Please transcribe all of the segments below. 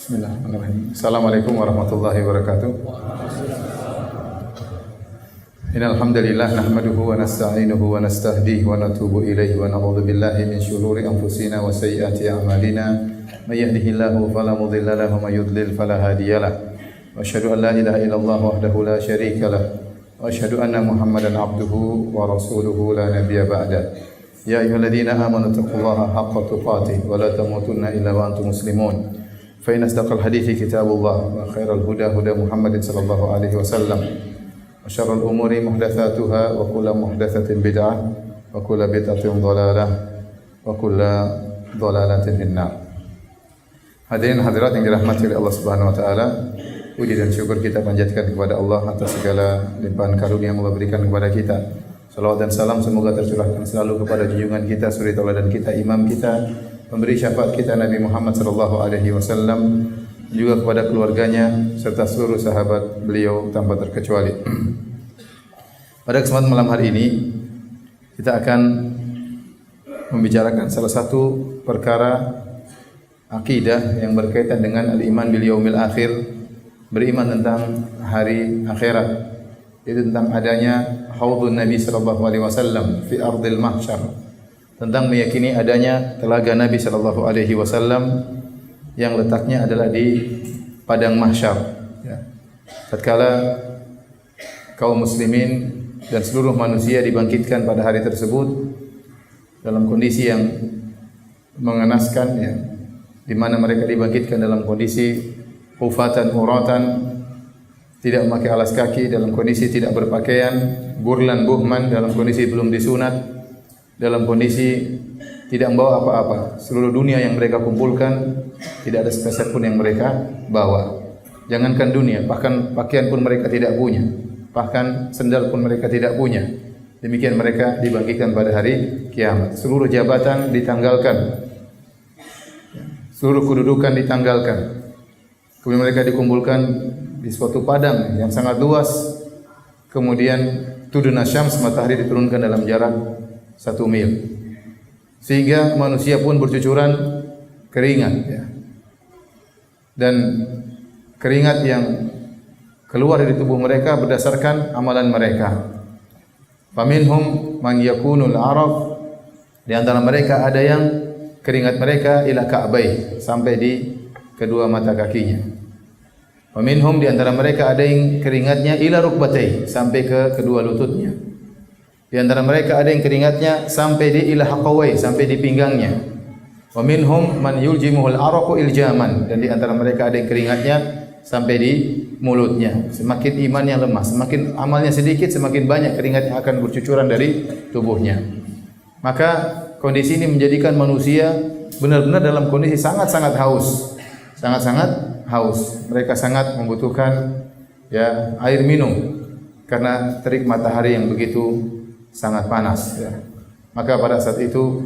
Bismillahirrahmanirrahim. Assalamualaikum warahmatullahi wabarakatuh. Innal hamdalillah nahmaduhu wa nasta'inuhu wa nastahdihi wa natubu ilaihi wa na'udzu billahi min shururi anfusina wa sayyiati a'malina. May yahdihillahu fala mudilla lahu wa may yudlil fala hadiyalah. Wa asyhadu an la ilaha illallah wahdahu la syarika lah. Wa asyhadu anna Muhammadan abduhu wa rasuluhu la nabiyya ba'da. Ya ayyuhalladzina amanu taqullaha haqqa tuqatih wa la tamutunna illa wa antum muslimun. Fa inna asdaqal hadithi kitabullah wa khairal huda huda Muhammadin sallallahu alaihi wasallam. Wa syarrul umuri muhdatsatuha wa kullu muhdatsatin bid'ah wa kullu bid'atin dhalalah wa kullu dhalalatin finnar. Hadirin hadirat yang dirahmati oleh Allah Subhanahu wa taala, puji dan syukur kita panjatkan kepada Allah atas segala limpahan karunia yang Allah berikan kepada kita. Salawat dan salam semoga tercurahkan selalu kepada junjungan kita, suri tauladan kita, imam kita, pemberi syafaat kita Nabi Muhammad sallallahu alaihi wasallam, juga kepada keluarganya serta seluruh sahabat beliau tanpa terkecuali. Pada kesempatan malam hari ini kita akan membicarakan salah satu perkara akidah yang berkaitan dengan al-iman bil yaumil akhir, beriman tentang hari akhirat, itu tentang adanya haudun Nabi sallallahu alaihi wasallam fi ardil mahsyar, tentang meyakini adanya telaga Nabi sallallahu alaihi wasallam yang letaknya adalah di padang mahsyar, ya. Tatkala kaum muslimin dan seluruh manusia dibangkitkan pada hari tersebut dalam kondisi yang mengenaskan, ya, di mana mereka dibangkitkan dalam kondisi hufatan uratan, tidak memakai alas kaki, dalam kondisi tidak berpakaian, burlan buhman, dalam kondisi belum disunat, dalam kondisi tidak membawa apa-apa. Seluruh dunia yang mereka kumpulkan tidak ada sepeser pun yang mereka bawa. Jangankan dunia, bahkan pakaian pun mereka tidak punya, bahkan sendal pun mereka tidak punya. Demikian mereka dibangkitkan pada hari kiamat. Seluruh jabatan ditanggalkan, seluruh kedudukan ditanggalkan. Kemudian mereka dikumpulkan di suatu padang yang sangat luas. Kemudian tuduna syams, matahari diturunkan dalam jarak 1 mil, sehingga manusia pun bercucuran keringat, ya. Dan keringat yang keluar dari tubuh mereka berdasarkan amalan mereka. Faminhum man yakunul araf, di antara mereka ada yang keringat mereka ila ka'bai, sampai di kedua mata kakinya. Wa minhum, di antara mereka ada yang keringatnya ila rukbatai, sampai ke kedua lututnya. Di antara mereka ada yang keringatnya sampai di ila haqawai, sampai di pinggangnya. Wa minhum man yuljimuhul araqu iljaman, dan di antara mereka ada yang keringatnya sampai di mulutnya. Semakin imannya lemah, semakin amalnya sedikit, semakin banyak keringat yang akan bercucuran dari tubuhnya. Maka kondisi ini menjadikan manusia benar-benar dalam kondisi sangat-sangat haus. Sangat-sangat haus. Mereka sangat membutuhkan, ya, air minum karena terik matahari yang begitu sangat panas, ya. Maka pada saat itu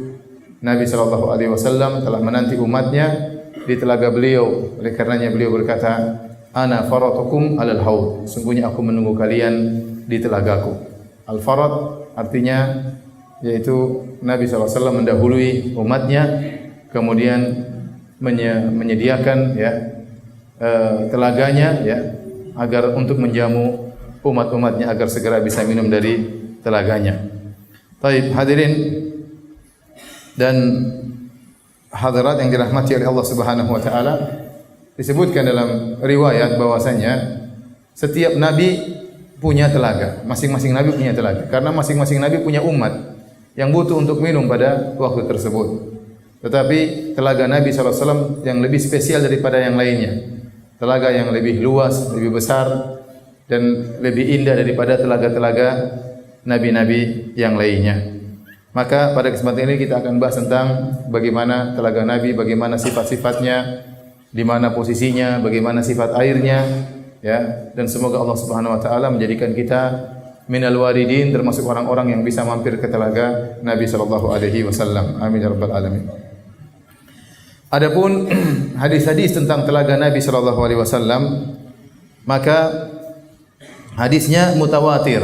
Nabi sallallahu alaihi wasallam telah menanti umatnya di telaga beliau. Oleh karenanya beliau berkata, "Ana faratukum alal haud." Sungguhnya aku menunggu kalian di telagaku. Al-farat artinya yaitu Nabi sallallahu alaihi wasallam mendahului umatnya, kemudian menyediakan, ya, telaganya, ya, agar untuk menjamu umat-umatnya agar segera bisa minum dari telaganya. Baik, hadirin dan hadirat yang dirahmati oleh Allah Subhanahu wa taala, disebutkan dalam riwayat bahwasanya setiap nabi punya telaga, masing-masing nabi punya telaga, karena masing-masing nabi punya umat yang butuh untuk minum pada waktu tersebut. Tetapi telaga Nabi sallallahu alaihi wasallam yang lebih spesial daripada yang lainnya. Telaga yang lebih luas, lebih besar, dan lebih indah daripada telaga-telaga nabi-nabi yang lainnya. Maka pada kesempatan ini kita akan bahas tentang bagaimana telaga Nabi, bagaimana sifat-sifatnya, di mana posisinya, bagaimana sifat airnya, ya. Dan semoga Allah Subhanahu wa taala menjadikan kita minal waridin, termasuk orang-orang yang bisa mampir ke telaga Nabi sallallahu alaihi wasallam. Amin ya rabbal alamin. Adapun hadis-hadis tentang telaga Nabi sallallahu alaihi wasallam, maka hadisnya mutawatir.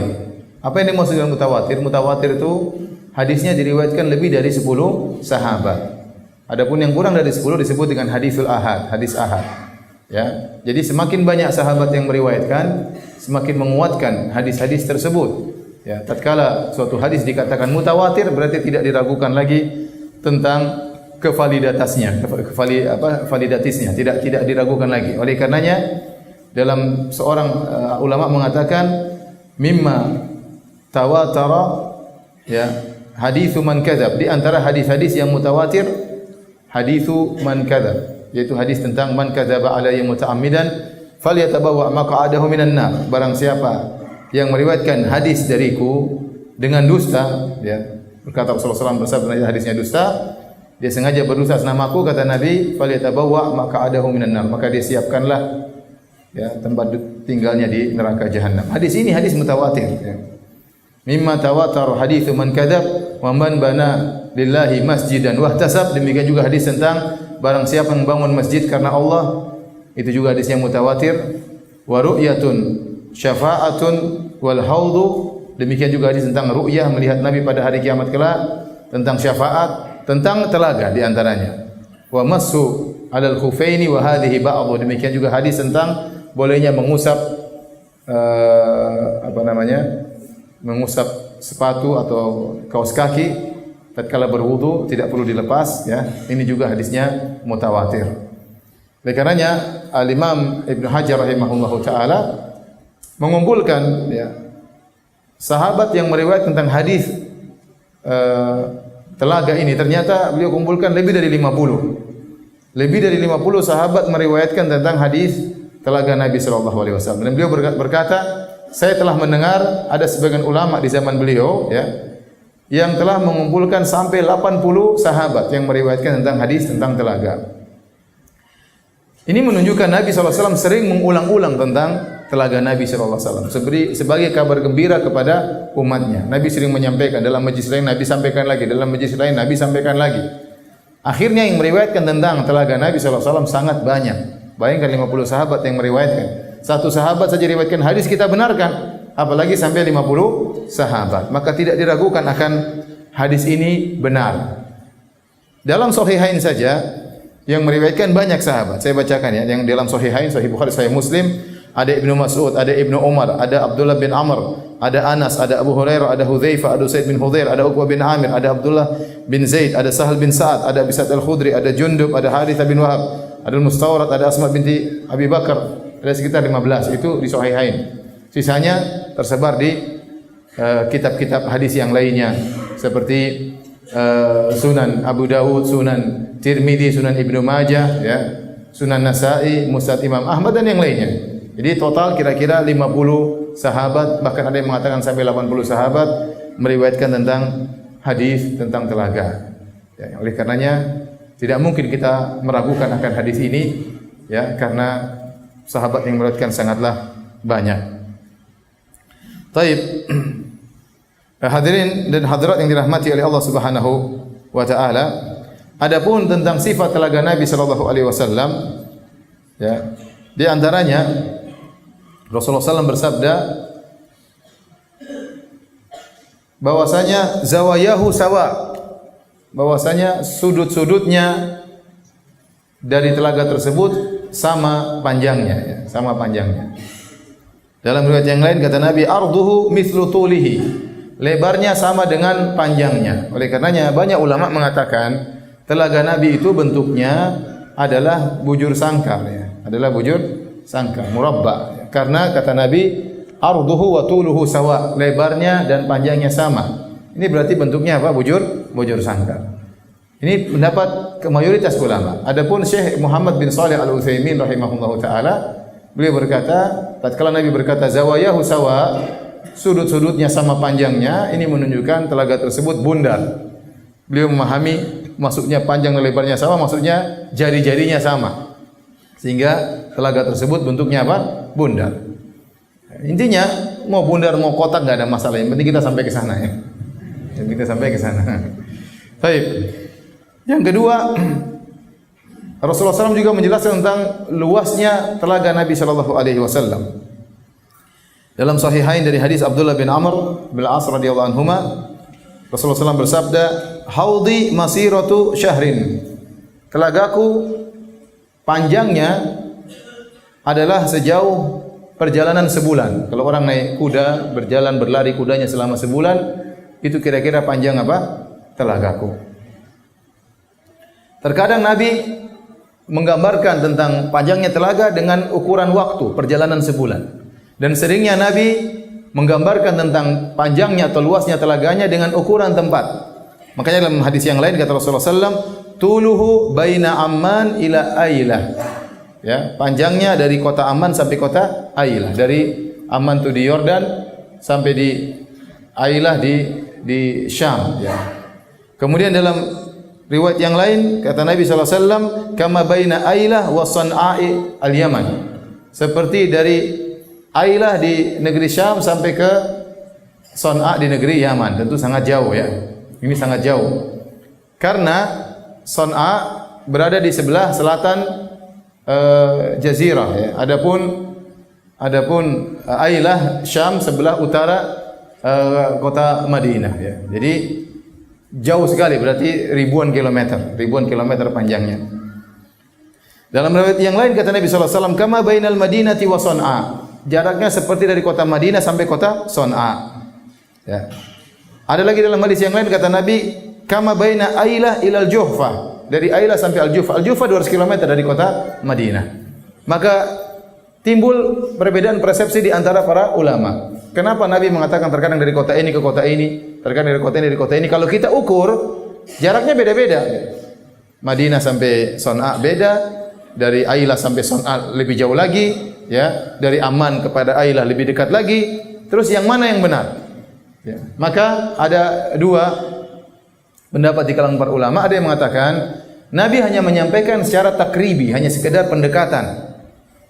Apa yang dimaksud dengan mutawatir? Mutawatir itu hadisnya diriwayatkan lebih dari 10 sahabat. Adapun yang kurang dari 10 disebut dengan hadisul ahad, hadis ahad. Ya, jadi semakin banyak sahabat yang meriwayatkan, semakin menguatkan hadis-hadis tersebut. Ya, tatkala suatu hadis dikatakan mutawatir, berarti tidak diragukan lagi tentang validatisnya, tidak diragukan lagi. Oleh karenanya dalam seorang ulama mengatakan mimma tawatara, ya, haditsu man kadzab, di antara hadis-hadis yang mutawatir haditsu man kadzab, yaitu hadis tentang man kadzaba alayya muta'ammidan falyatabawa maq'adahu minan nar. Barang siapa yang meriwayatkan hadis dariku dengan dusta, ya, berkata Rasulullah SAW bersabda hadisnya dusta, dia sengaja berdusta atas namaku, kata Nabi, falyatabawa maq'adahu minan nar, maka dia siapkanlah, ya, tempat tinggalnya di neraka jahanam. Hadis ini hadis mutawatir, ya. Mimma tawatar haditsu man kadzab wa man bana lillahi masjidan wahtasab. Demikian juga hadis tentang barang siapa yang membangun masjid karena Allah, itu juga hadis yang mutawatir. Wa ru'yatun syafa'atun wal haudu. Demikian juga hadis tentang ru'yah, melihat Nabi pada hari kiamat kelak, tentang syafaat, tentang telaga di antaranya. Wa massu 'alal khuffaini wa hadhihi ba'dhu. Demikian juga hadis tentang bolehnya mengusap mengusap sepatu atau kaos kaki tatkala berwudu, tidak perlu dilepas, ya. Ini juga hadisnya mutawatir. Oleh karenanya Al-Imam Ibnu Hajar rahimahullahu taala mengumpulkan, ya, sahabat yang meriwayat tentang hadis telaga ini. Ternyata beliau kumpulkan lebih dari 50. Lebih dari 50 sahabat meriwayatkan tentang hadis telaga Nabi sallallahu alaihi wasallam. Dan beliau berkata, saya telah mendengar ada sebagian ulama di zaman beliau, ya, yang telah mengumpulkan sampai 80 sahabat yang meriwayatkan tentang hadis tentang telaga. Ini menunjukkan Nabi SAW sering mengulang-ulang tentang telaga Nabi SAW sebagai kabar gembira kepada umatnya. Nabi sering menyampaikan, dalam majlis lain Nabi sampaikan lagi, dalam majlis lain Nabi sampaikan lagi. Akhirnya yang meriwayatkan tentang telaga Nabi SAW sangat banyak. Bayangkan 50 sahabat yang meriwayatkan. Satu sahabat saja riwayatkan hadis kita benarkan, apalagi sampai 50 sahabat. Maka tidak diragukan akan hadis ini benar. Dalam Sahihain saja yang meriwayatkan banyak sahabat. Saya bacakan, ya, yang dalam Sahihain, Sahih Bukhari, Sahih Muslim, ada Ibnu Mas'ud, ada Ibnu Umar, ada Abdullah bin Amr, ada Anas, ada Abu Hurairah, ada Hudzaifah, ada Usaid bin Hudzair, ada Uqbah bin Amir, ada Abdullah bin Zaid, ada Sahal bin Sa'ad, ada Abi Sa'id Al-Khudri, ada Jundub, ada Harithah bin Wahab, ada Mustawrad, ada Asma binti Abi Bakar. Ada sekitar 15, itu di Sahihain. Sisanya tersebar di kitab-kitab hadis yang lainnya seperti Sunan Abu Dawud, Sunan Tirmidzi, Sunan Ibnu Majah, ya, Sunan Nasa'i, Musnad Imam Ahmad dan yang lainnya. Jadi total kira-kira 50 sahabat, bahkan ada yang mengatakan sampai 80 sahabat meriwayatkan tentang hadis tentang telaga. Ya, oleh karenanya tidak mungkin kita meragukan akan hadis ini, ya, karena sahabat yang meriwayatkan sangatlah banyak. Taib. Hadirin dan hadirat yang dirahmati oleh Allah Subhanahu wa taala, adapun tentang sifat telaga Nabi sallallahu alaihi wasallam, ya, di antaranya Rasulullah SAW bersabda bahwasanya zawayahu sawa, bahwasanya sudut-sudutnya dari telaga tersebut sama panjangnya, ya, sama panjangnya. Dalam riwayat yang lain kata Nabi, arduhu mithlu tulihi, lebarnya sama dengan panjangnya. Oleh karenanya banyak ulama mengatakan telaga Nabi itu bentuknya adalah bujur sangkar, ya, adalah bujur sangkar, murabba. Karena kata Nabi, arduhu wa tuluhu sawa, lebarnya dan panjangnya sama. Ini berarti bentuknya apa? Bujur sangkar. Ini pendapat mayoritas ulama. Adapun Syekh Muhammad bin Shalih Al-Utsaimin rahimahullahu taala, beliau berkata, tatkala Nabi berkata zawayahu sawa, sudut-sudutnya sama panjangnya, ini menunjukkan telaga tersebut bundar. Beliau memahami maksudnya panjang dan lebarnya sama, maksudnya jari-jarinya sama. Sehingga telaga tersebut bentuknya apa? Bundar. Intinya mau bundar mau kotak enggak ada masalah, yang penting kita sampai ke sana, ya. Yang kita sampai ke sana. Baik. Yang kedua, Rasulullah SAW juga menjelaskan tentang luasnya telaga Nabi sallallahu alaihi wasallam. Dalam Sahihain dari hadis Abdullah bin Amr bin As radhiyallahu anhuma, Rasulullah SAW bersabda, "Haudi masiratu syahrin." Telagaku panjangnya adalah sejauh perjalanan sebulan. Kalau orang naik kuda, berjalan berlari kudanya selama sebulan, itu kira-kira panjang apa? Telagaku. Terkadang Nabi menggambarkan tentang panjangnya telaga dengan ukuran waktu perjalanan sebulan. Dan seringnya Nabi menggambarkan tentang panjangnya atau luasnya telaganya dengan ukuran tempat. Makanya dalam hadis yang lain kata Rasulullah SAW, tuluhu baina Amman ila Ailah. Ya, panjangnya dari kota Amman sampai kota Ailah. Dari Amman itu di Yordan sampai di Ailah di Syam. Ya. Kemudian dalam riwayat yang lain kata Nabi SAW, kama baina Ailah wa San'a'i al-Yaman. Seperti dari Ailah di negeri Syam sampai ke Son'a di negeri Yaman. Tentu sangat jauh ya. Ini sangat jauh. Karena Son'a berada di sebelah selatan jazirah ya. Adapun Ailah Syam sebelah utara kota Madinah ya. Jadi jauh sekali, berarti ribuan kilometer panjangnya. Dalam riwayat yang lain kata Nabi sallallahu alaihi wasallam, kama bainal Madinati wa Son'a. Jaraknya seperti dari kota Madinah sampai kota Son'a. Ya. Ada lagi dalam hadis yang lain kata Nabi, kama baina Ailah ilal Juhfah. Dari Ailah sampai Al-Juhfah. Al-Juhfah 200 km dari kota Madinah. Maka timbul perbedaan persepsi di antara para ulama. Kenapa Nabi mengatakan terkadang dari kota ini ke kota ini, terkadang dari kota ini dari kota ini? Kalau kita ukur, jaraknya beda-beda. Madinah sampai Son'a beda, dari Ailah sampai Son'a lebih jauh lagi, ya. Dari Amman kepada Ailah lebih dekat lagi. Terus yang mana yang benar? Ya. Maka ada dua pendapat di kalangan para ulama. Ada yang mengatakan Nabi hanya menyampaikan secara takribi, hanya sekedar pendekatan.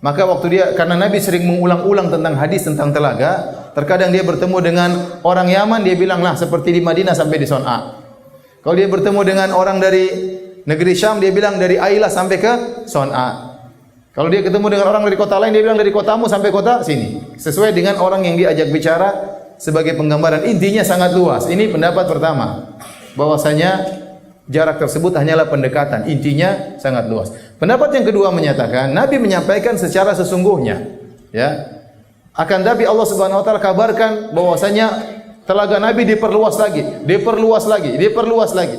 Maka waktu dia, karena Nabi sering mengulang-ulang tentang hadis tentang telaga, terkadang dia bertemu dengan orang Yaman, dia bilang lah seperti di Madinah sampai di Son'a. Kalau dia bertemu dengan orang dari negeri Syam, dia bilang dari Ailah sampai ke Son'a. Kalau dia ketemu dengan orang dari kota lain, dia bilang dari kotamu sampai kota sini. Sesuai dengan orang yang diajak bicara sebagai penggambaran. Intinya sangat luas. Ini pendapat pertama, bahwasanya jarak tersebut hanyalah pendekatan. Intinya sangat luas. Pendapat yang kedua menyatakan Nabi menyampaikan secara sesungguhnya, ya. Akan tapi Allah Subhanahu wa taala kabarkan bahwasanya telaga Nabi diperluas lagi, diperluas lagi.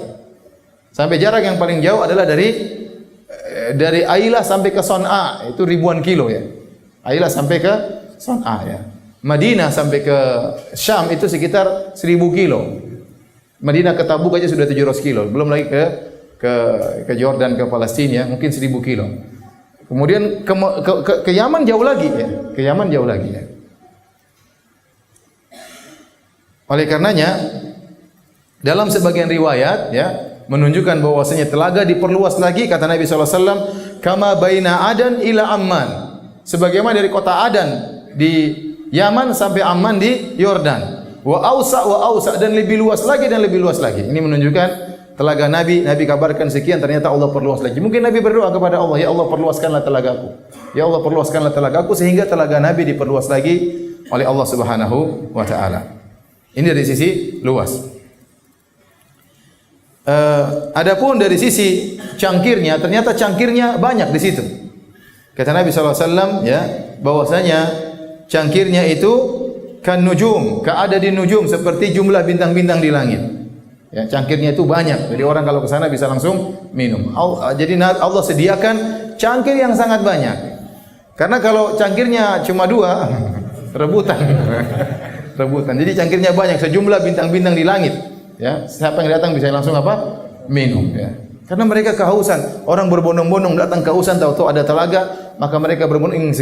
Sampai jarak yang paling jauh adalah dari Ailah sampai ke Son'a, itu ribuan kilo ya. Ailah sampai ke Son'a ya. Madinah sampai ke Syam itu sekitar 1000 kilo. Madinah ke Tabuk aja sudah 700 kilo, belum lagi ke Jordan, ke Palestina, mungkin 1000 kilo. Kemudian ke Yaman jauh lagi ya. Ke Yaman jauh lagi ya. Oleh karenanya dalam sebagian riwayat ya menunjukkan bahwasanya telaga diperluas lagi kata Nabi sallallahu alaihi wasallam, kama baina Adan ila Amman. Sebagaimana dari kota Adan di Yaman sampai Amman di Yordan. Wa ausa dan lebih luas lagi dan lebih luas lagi. Ini menunjukkan telaga Nabi kabarkan sekian, ternyata Allah perluas lagi. Mungkin Nabi berdoa kepada Allah, ya Allah perluaskanlah telagaku. Ya Allah perluaskanlah telagaku sehingga telaga Nabi diperluas lagi oleh Allah Subhanahu wa taala. Ini dari sisi luas. Adapun dari sisi cangkirnya, ternyata cangkirnya banyak di situ. Kata Nabi sallallahu alaihi wasallam ya, bahwasanya cangkirnya itu kan nujum, ka'adadin nujum, seperti jumlah bintang-bintang di langit. Ya, cangkirnya itu banyak. Jadi orang kalau ke sana bisa langsung minum. Jadi Allah sediakan cangkir yang sangat banyak. Karena kalau cangkirnya cuma 2, rebutan. Rebutan. Jadi cangkirnya banyak, sejumlah bintang-bintang di langit. Ya, siapa yang datang bisa langsung apa? Minum ya. Karena mereka kehausan. Orang berbondong-bondong datang kehausan, tahu-tahu ada telaga, maka mereka berbondong ingin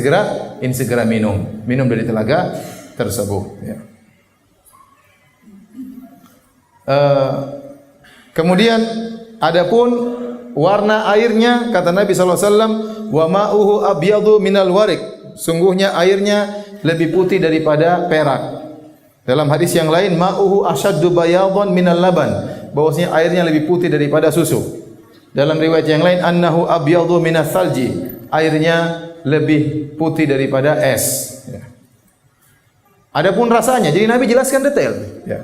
segera minum dari telaga tersebut ya. Kemudian adapun warna airnya kata Nabi sallallahu alaihi wasallam, wa ma'uhu abyadu minal warik. Sungguhnya airnya lebih putih daripada perak. Dalam hadis yang lain, ma'uhu asyaddu bayadan minal laban, bahwasanya airnya lebih putih daripada susu. Dalam riwayat yang lain, annahu abyadu minas salji, airnya lebih putih daripada es ya. Adapun rasanya, jadi Nabi jelaskan detail ya.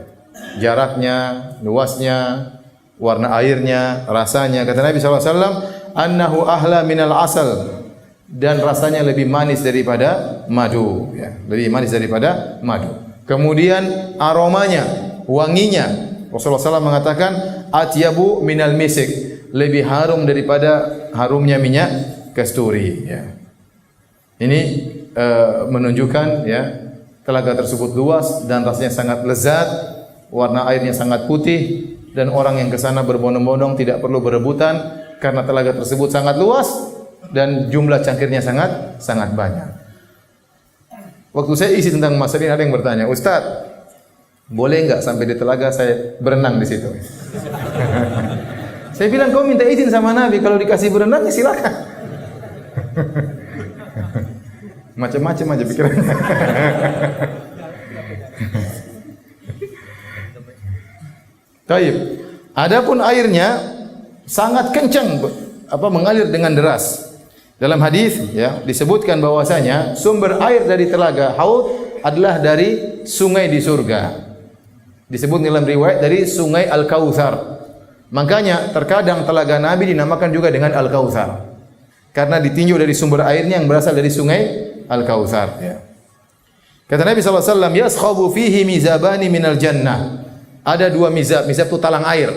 Jaraknya, luasnya, warna airnya, rasanya. Kata Nabi SAW, annahu ahla minal asal, dan rasanya lebih manis daripada madu, ya, lebih manis daripada madu. Kemudian aromanya, wanginya, Rasulullah SAW mengatakan atyabu minal misik, lebih harum daripada harumnya minyak kasturi, ya. Ini menunjukkan, ya, telaga tersebut luas dan rasanya sangat lezat, warna airnya sangat putih, dan orang yang ke sana berbondong-bondong tidak perlu berebutan karena telaga tersebut sangat luas dan jumlah cangkirnya sangat banyak. Waktu saya isi tentang masalah ini, ada yang bertanya, Ustaz, boleh enggak sampai di telaga saya berenang di situ? Saya bilang, kau minta izin sama Nabi, kalau dikasih berenang ya silakan. Macam-macam aja pikirannya. Taib. Adapun airnya sangat kencang, mengalir dengan deras. Dalam hadis, ya, disebutkan bahwasanya sumber air dari telaga Haud adalah dari sungai di surga. Disebut dalam riwayat dari sungai Al-Kautsar. Makanya terkadang telaga Nabi dinamakan juga dengan Al-Kautsar, karena ditinjau dari sumber airnya yang berasal dari sungai Al-Kautsar, ya. Kata Nabi SAW, yaskhabu fihi mizabani minal jannah. Ada dua mizab. Mizab itu talang air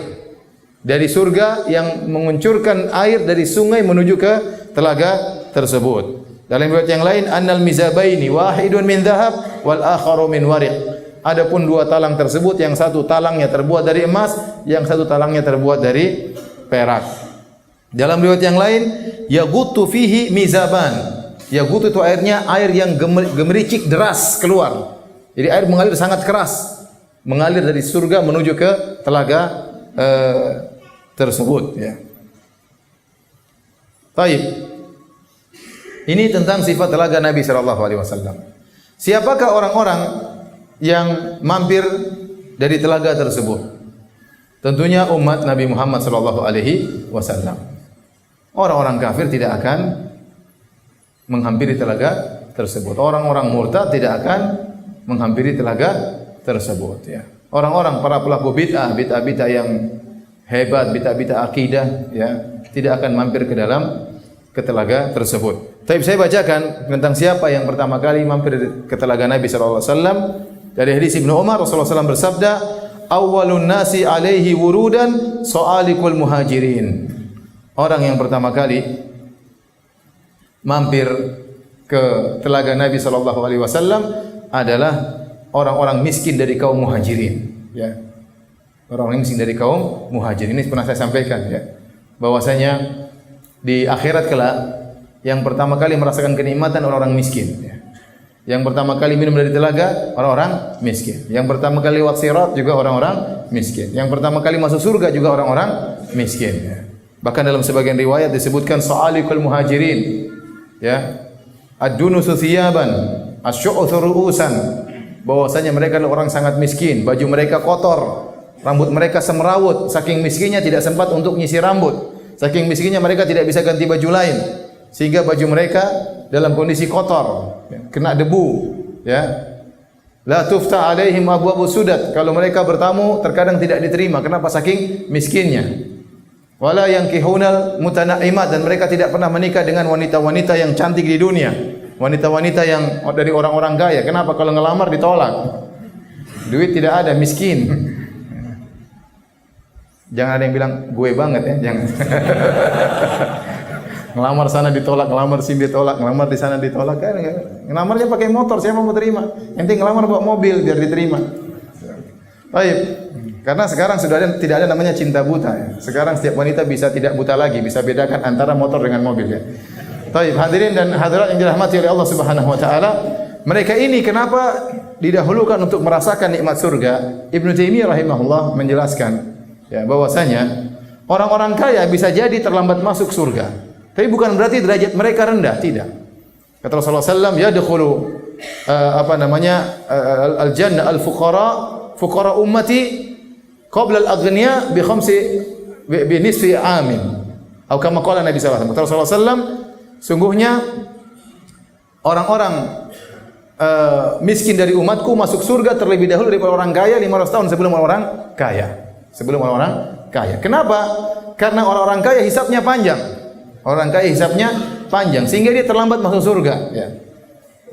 dari surga yang menguncurkan air dari sungai menuju ke telaga tersebut. Dalam riwayat yang lain, annal mizabaini wahidun min dhahab wal akharu min wariq. Adapun dua talang tersebut, yang satu talangnya terbuat dari emas, yang satu talangnya terbuat dari perak. Dalam riwayat yang lain, yagutu fihi mizaban. Yagutu itu airnya air yang gemericik deras keluar. Jadi air mengalir sangat keras, mengalir dari surga menuju ke telaga tersebut, ya. Baik. Ini tentang sifat telaga Nabi sallallahu alaihi wasallam. Siapakah orang-orang yang mampir dari telaga tersebut? Tentunya umat Nabi Muhammad sallallahu alaihi wasallam. Orang-orang kafir tidak akan menghampiri telaga tersebut. Orang-orang murtad tidak akan menghampiri telaga tersebut, ya. Orang-orang para pelaku bid'ah yang hebat, bid'ah akidah, ya, tidak akan mampir ke telaga tersebut. Tapi saya bacakan tentang siapa yang pertama kali mampir ke telaga Nabi sallallahu alaihi wasallam. Dari hadis Ibnu Umar, Rasulullah SAW bersabda, "Awwalun nasi alaihi wurudan so'alikul muhajirin." Orang yang pertama kali mampir ke telaga Nabi sallallahu alaihi wasallam adalah orang-orang miskin dari kaum muhajirin, ya. Orang-orang miskin dari kaum muhajirin. Ini pernah saya sampaikan, ya, bahwasanya di akhirat kelak yang pertama kali merasakan kenikmatan orang-orang miskin, ya. Yang pertama kali minum dari telaga orang-orang miskin. Yang pertama kali lewat sirat juga orang-orang miskin. Yang pertama kali masuk surga juga orang-orang miskin, ya. Bahkan dalam sebagian riwayat disebutkan sa'alikul muhajirin, ya, ad-dunusu thiyaban asy-syu'uthu ru'usan, bahwasanya mereka adalah orang sangat miskin, baju mereka kotor, rambut mereka semrawut, saking miskinnya tidak sempat untuk nyisir rambut, saking miskinnya mereka tidak bisa ganti baju lain, sehingga baju mereka dalam kondisi kotor, kena debu, ya. La tufta alaihim abwabu sudat, kalau mereka bertamu terkadang tidak diterima, kenapa? Saking miskinnya. Wala yankihunal mutanaimat, dan mereka tidak pernah menikah dengan wanita-wanita yang cantik di dunia, wanita-wanita yang dari orang-orang kaya. Kenapa? Kalau ngelamar ditolak, duit tidak ada, miskin. Jangan ada yang bilang gue banget, ya, jangan. Ngelamar sana ditolak, ngelamar sini ditolak, ngelamar di sana ditolak, kan? Ngelamarnya pakai motor, siapa mau terima? Ente ngelamar bawa mobil biar diterima. Baik. Karena sekarang sudah tidak ada namanya cinta buta, ya. Sekarang setiap wanita bisa tidak buta lagi, bisa bedakan antara motor dengan mobil, ya. Baik, hadirin dan hadirat yang dirahmati oleh Allah Subhanahu wa taala, mereka ini kenapa didahulukan untuk merasakan nikmat surga? Ibnu Taimiyah rahimahullah menjelaskan, ya, bahwasanya orang-orang kaya bisa jadi terlambat masuk surga, tapi bukan berarti derajat mereka rendah, tidak. Kata Rasulullah sallallahu alaihi wasallam, yadkhulu al-jannah al-fuqara ummati qabla al-aghniya bi nisfi amin. Atau kama qala Nabi sallallahu alaihi wasallam. Kata Rasulullah sallallahu sungguhnya orang-orang miskin dari umatku masuk surga terlebih dahulu daripada orang kaya 500 tahun sebelum orang kaya. Sebelum orang kaya. Kenapa? Karena orang-orang kaya hisabnya panjang. Orang kaya hisabnya panjang sehingga dia terlambat masuk surga, ya.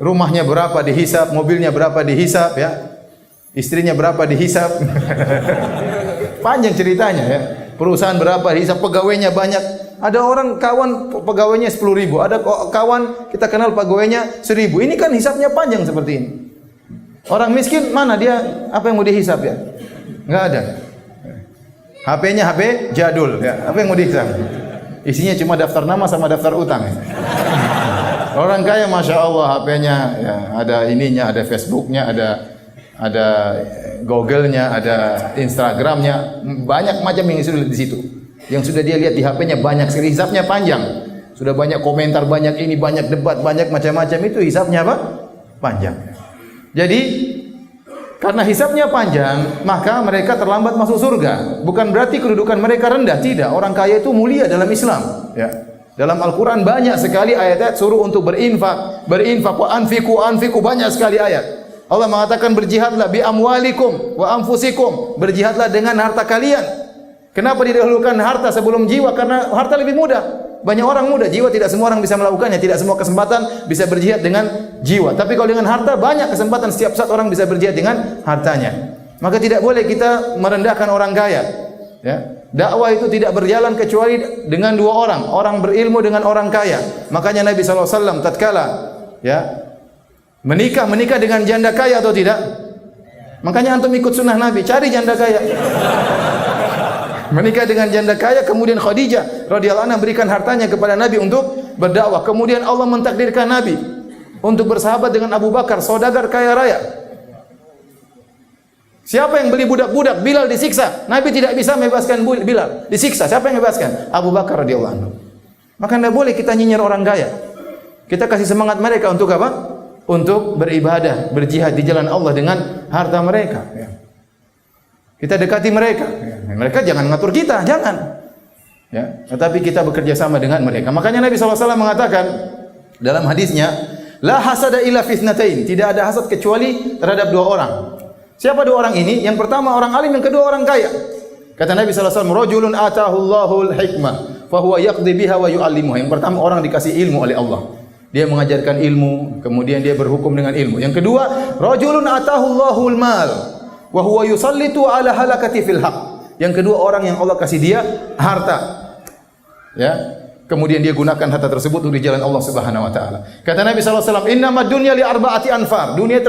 Rumahnya berapa dihisap, mobilnya berapa dihisap, ya. Istrinya berapa dihisap. Panjang ceritanya, ya. Perusahaan berapa dihisap, pegawainya banyak. Ada orang kawan pegawainya 10.000, ada kawan kita kenal pegawainya 1.000. Ini kan hisapnya panjang seperti ini. Orang miskin mana dia, apa yang mau dihisap, ya? Enggak ada. HP-nya HP jadul, ya. Apa yang mau dihisap? Isinya cuma daftar nama sama daftar utang, ya. Orang kaya Masya Allah HP-nya, ya, ada ininya, ada Facebooknya, ada Google-nya, ada Instagram-nya, banyak macam yang sudah di situ. Yang sudah dia lihat di HP-nya banyak sekali, hisapnya panjang. Sudah banyak komentar, banyak ini, banyak debat, banyak macam-macam, itu hisapnya apa? Panjang. Jadi karena hisapnya panjang, maka mereka terlambat masuk surga. Bukan berarti kedudukan mereka rendah, tidak. Orang kaya itu mulia dalam Islam, ya. Dalam Al-Quran banyak sekali ayat-ayat suruh untuk berinfak, wa anfiku, banyak sekali ayat. Allah mengatakan berjihadlah bi amwalikum wa anfusikum, berjihadlah dengan harta kalian. Kenapa didahulukan harta sebelum jiwa? Karena harta lebih mudah. Banyak orang muda, jiwa tidak semua orang bisa melakukannya, tidak semua kesempatan bisa berjihad dengan jiwa. Tapi kalau dengan harta banyak kesempatan, setiap saat orang bisa berjihad dengan hartanya. Maka tidak boleh kita merendahkan orang kaya. Ya. Dakwah itu tidak berjalan kecuali dengan dua orang, orang berilmu dengan orang kaya. Makanya Nabi SAW tatkala ya menikah dengan janda kaya atau tidak? Makanya antum ikut sunnah Nabi, cari janda kaya. Menikah dengan janda kaya, kemudian Khadijah radhiyallahu anha berikan hartanya kepada Nabi untuk berdakwah. Kemudian Allah mentakdirkan Nabi untuk bersahabat dengan Abu Bakar, saudagar kaya raya. Siapa yang beli budak-budak? Bilal disiksa. Nabi tidak bisa membebaskan Bilal, disiksa. Siapa yang membebaskan? Abu Bakar radhiyallahu anhu. Maka tidak boleh kita nyinyir orang kaya. Kita kasih semangat mereka untuk apa? Untuk beribadah, berjihad di jalan Allah dengan harta mereka. Kita dekati mereka. Mereka jangan ngatur kita, jangan. Ya, tetapi kita bekerja sama dengan mereka. Makanya Nabi SAW mengatakan dalam hadisnya, la hasada illa fitnatain. Tidak ada hasad kecuali terhadap dua orang. Siapa dua orang ini? Yang pertama orang alim, yang kedua orang kaya. Kata Nabi SAW, rajulun atahu Allahul hikmah, fahuwa yaqdi biha wa yu'allimuha. Yang pertama orang dikasih ilmu oleh Allah. Dia mengajarkan ilmu, kemudian dia berhukum dengan ilmu. Yang kedua, rajulun atahu Allahul mal, wa huwa yusallitu ala halakati fil haq. Yang kedua orang yang Allah kasih dia harta. Ya. Kemudian dia gunakan harta tersebut untuk di jalan Allah Subhanahu wa taala. Kata Nabi sallallahu alaihi wasallam, "Innamad dunya li arba'ati anfar." Dunia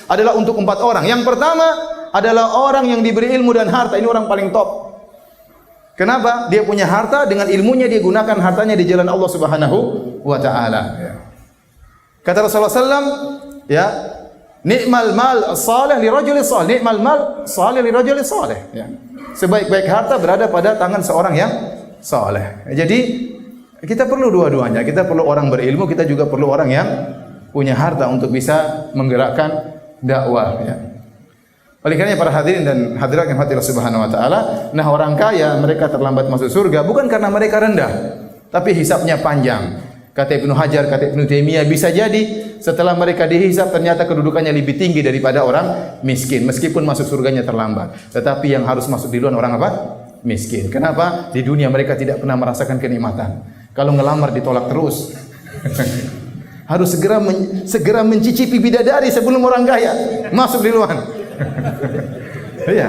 adalah untuk 4 orang. Yang pertama adalah orang yang diberi ilmu dan harta. Ini orang paling top. Kenapa? Dia punya harta, dengan ilmunya dia gunakan hartanya di jalan Allah Subhanahu wa taala. Ya. Kata Rasulullah sallallahu alaihi wasallam, ya, ni'mal mal salih li rajul salih. Ni'mal mal salih li rajul salih. Ya. Sebaik-baik harta berada pada tangan seorang yang saleh. Jadi kita perlu dua-duanya. Kita perlu orang berilmu, kita juga perlu orang yang punya harta untuk bisa menggerakkan dakwah. Ya. Oleh karenanya para hadirin dan hadirat yang hati Allah Subhanahu wa taala, nah orang kaya mereka terlambat masuk surga bukan karena mereka rendah, tapi hisapnya panjang. Kata Ibnu Hajar, kata Ibnu Taimiyah, bisa jadi setelah mereka dihisap ternyata kedudukannya lebih tinggi daripada orang miskin, meskipun masuk surganya terlambat. Tetapi yang harus masuk duluan orang apa? Miskin. Kenapa? Di dunia mereka tidak pernah merasakan kenikmatan. Kalau ngelamar ditolak terus. Harus segera mencicipi bidadari sebelum orang kaya masuk duluan. Iya.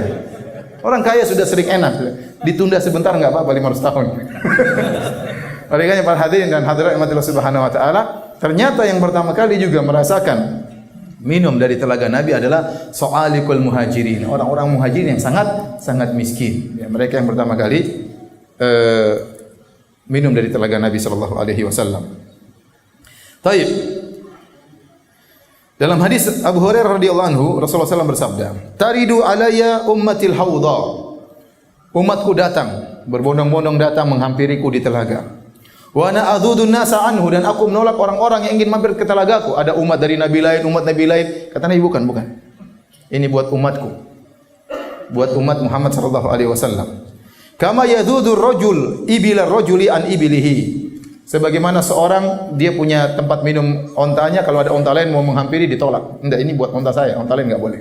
Orang kaya sudah sering enak, ditunda sebentar enggak apa-apa 500 tahun. Oleh karena para hadirin dan hadirat Allah Subhanahu wa taala, ternyata yang pertama kali juga merasakan minum dari telaga Nabi adalah so'alikul muhajirin, orang-orang muhajirin yang sangat miskin. Ya, mereka yang pertama kali minum dari telaga Nabi sallallahu alaihi wasallam. Baik. Dalam hadis Abu Hurairah radhiyallahu anhu, Rasulullah SAW bersabda, "Taridu alayya ummatil haudha." Umatku datang, berbondong-bondong datang menghampiriku di telaga. Wa ana adzudun nasa anhu, dan aku menolak orang-orang yang ingin mampir ke telagaku. Ada umat dari nabi lain, umat nabi lain. Kata Nabi, bukan. Ini buat umatku. Buat umat Muhammad sallallahu alaihi wasallam. Kama yadzudur rajul ibila rajuli an ibilihi. Sebagaimana seorang dia punya tempat minum ontanya, kalau ada onta lain mau menghampiri ditolak. Enggak, ini buat onta saya, onta lain enggak boleh.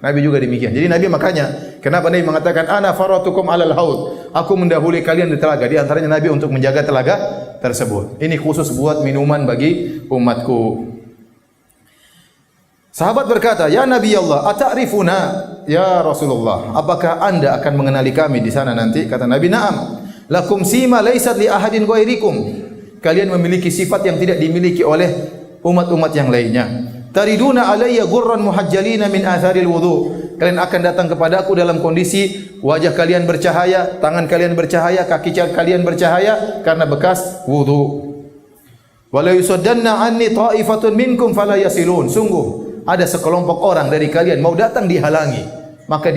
Nabi juga demikian. Jadi Nabi makanya kenapa Nabi mengatakan ana faratukum alal haud? aku mendahului kalian di telaga. Di antaranya Nabi untuk menjaga telaga tersebut. Ini khusus buat minuman bagi umatku. Sahabat berkata, "Ya Nabi Allah, ata'rifuna ya Rasulullah? Apakah Anda akan mengenali kami di sana nanti?" Kata Nabi, "Na'am. Lakum sima laisat li ahadin ghairikum." Kalian memiliki sifat yang tidak dimiliki oleh umat-umat yang lainnya. "Tariduna alayya ghurran muhajjalina min atharil wudu." Kalian akan datang kepadaku dalam kondisi wajah kalian bercahaya, tangan kalian bercahaya, kaki kalian bercahaya karena bekas wudu. "Wala yusaddanna anni ta'ifatun minkum fala yasilun." Sungguh ada sekelompok orang dari kalian mau datang dihalangi, maka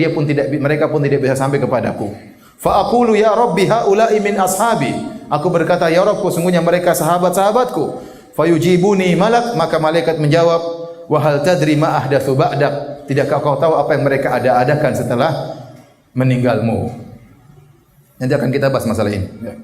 mereka pun tidak bisa sampai kepadaku. Fa aqulu ya rabbi haula'i min ashabi. Aku berkata, ya Rabbku, sungguhnya mereka sahabat-sahabatku. Fayujibuni malak, maka malaikat menjawab, wa hal tadri ma ahdatsu ba'dak? Tidakkah kau tahu apa yang mereka adakan setelah meninggalmu? Nanti akan kita bahas masalah ini. Ya.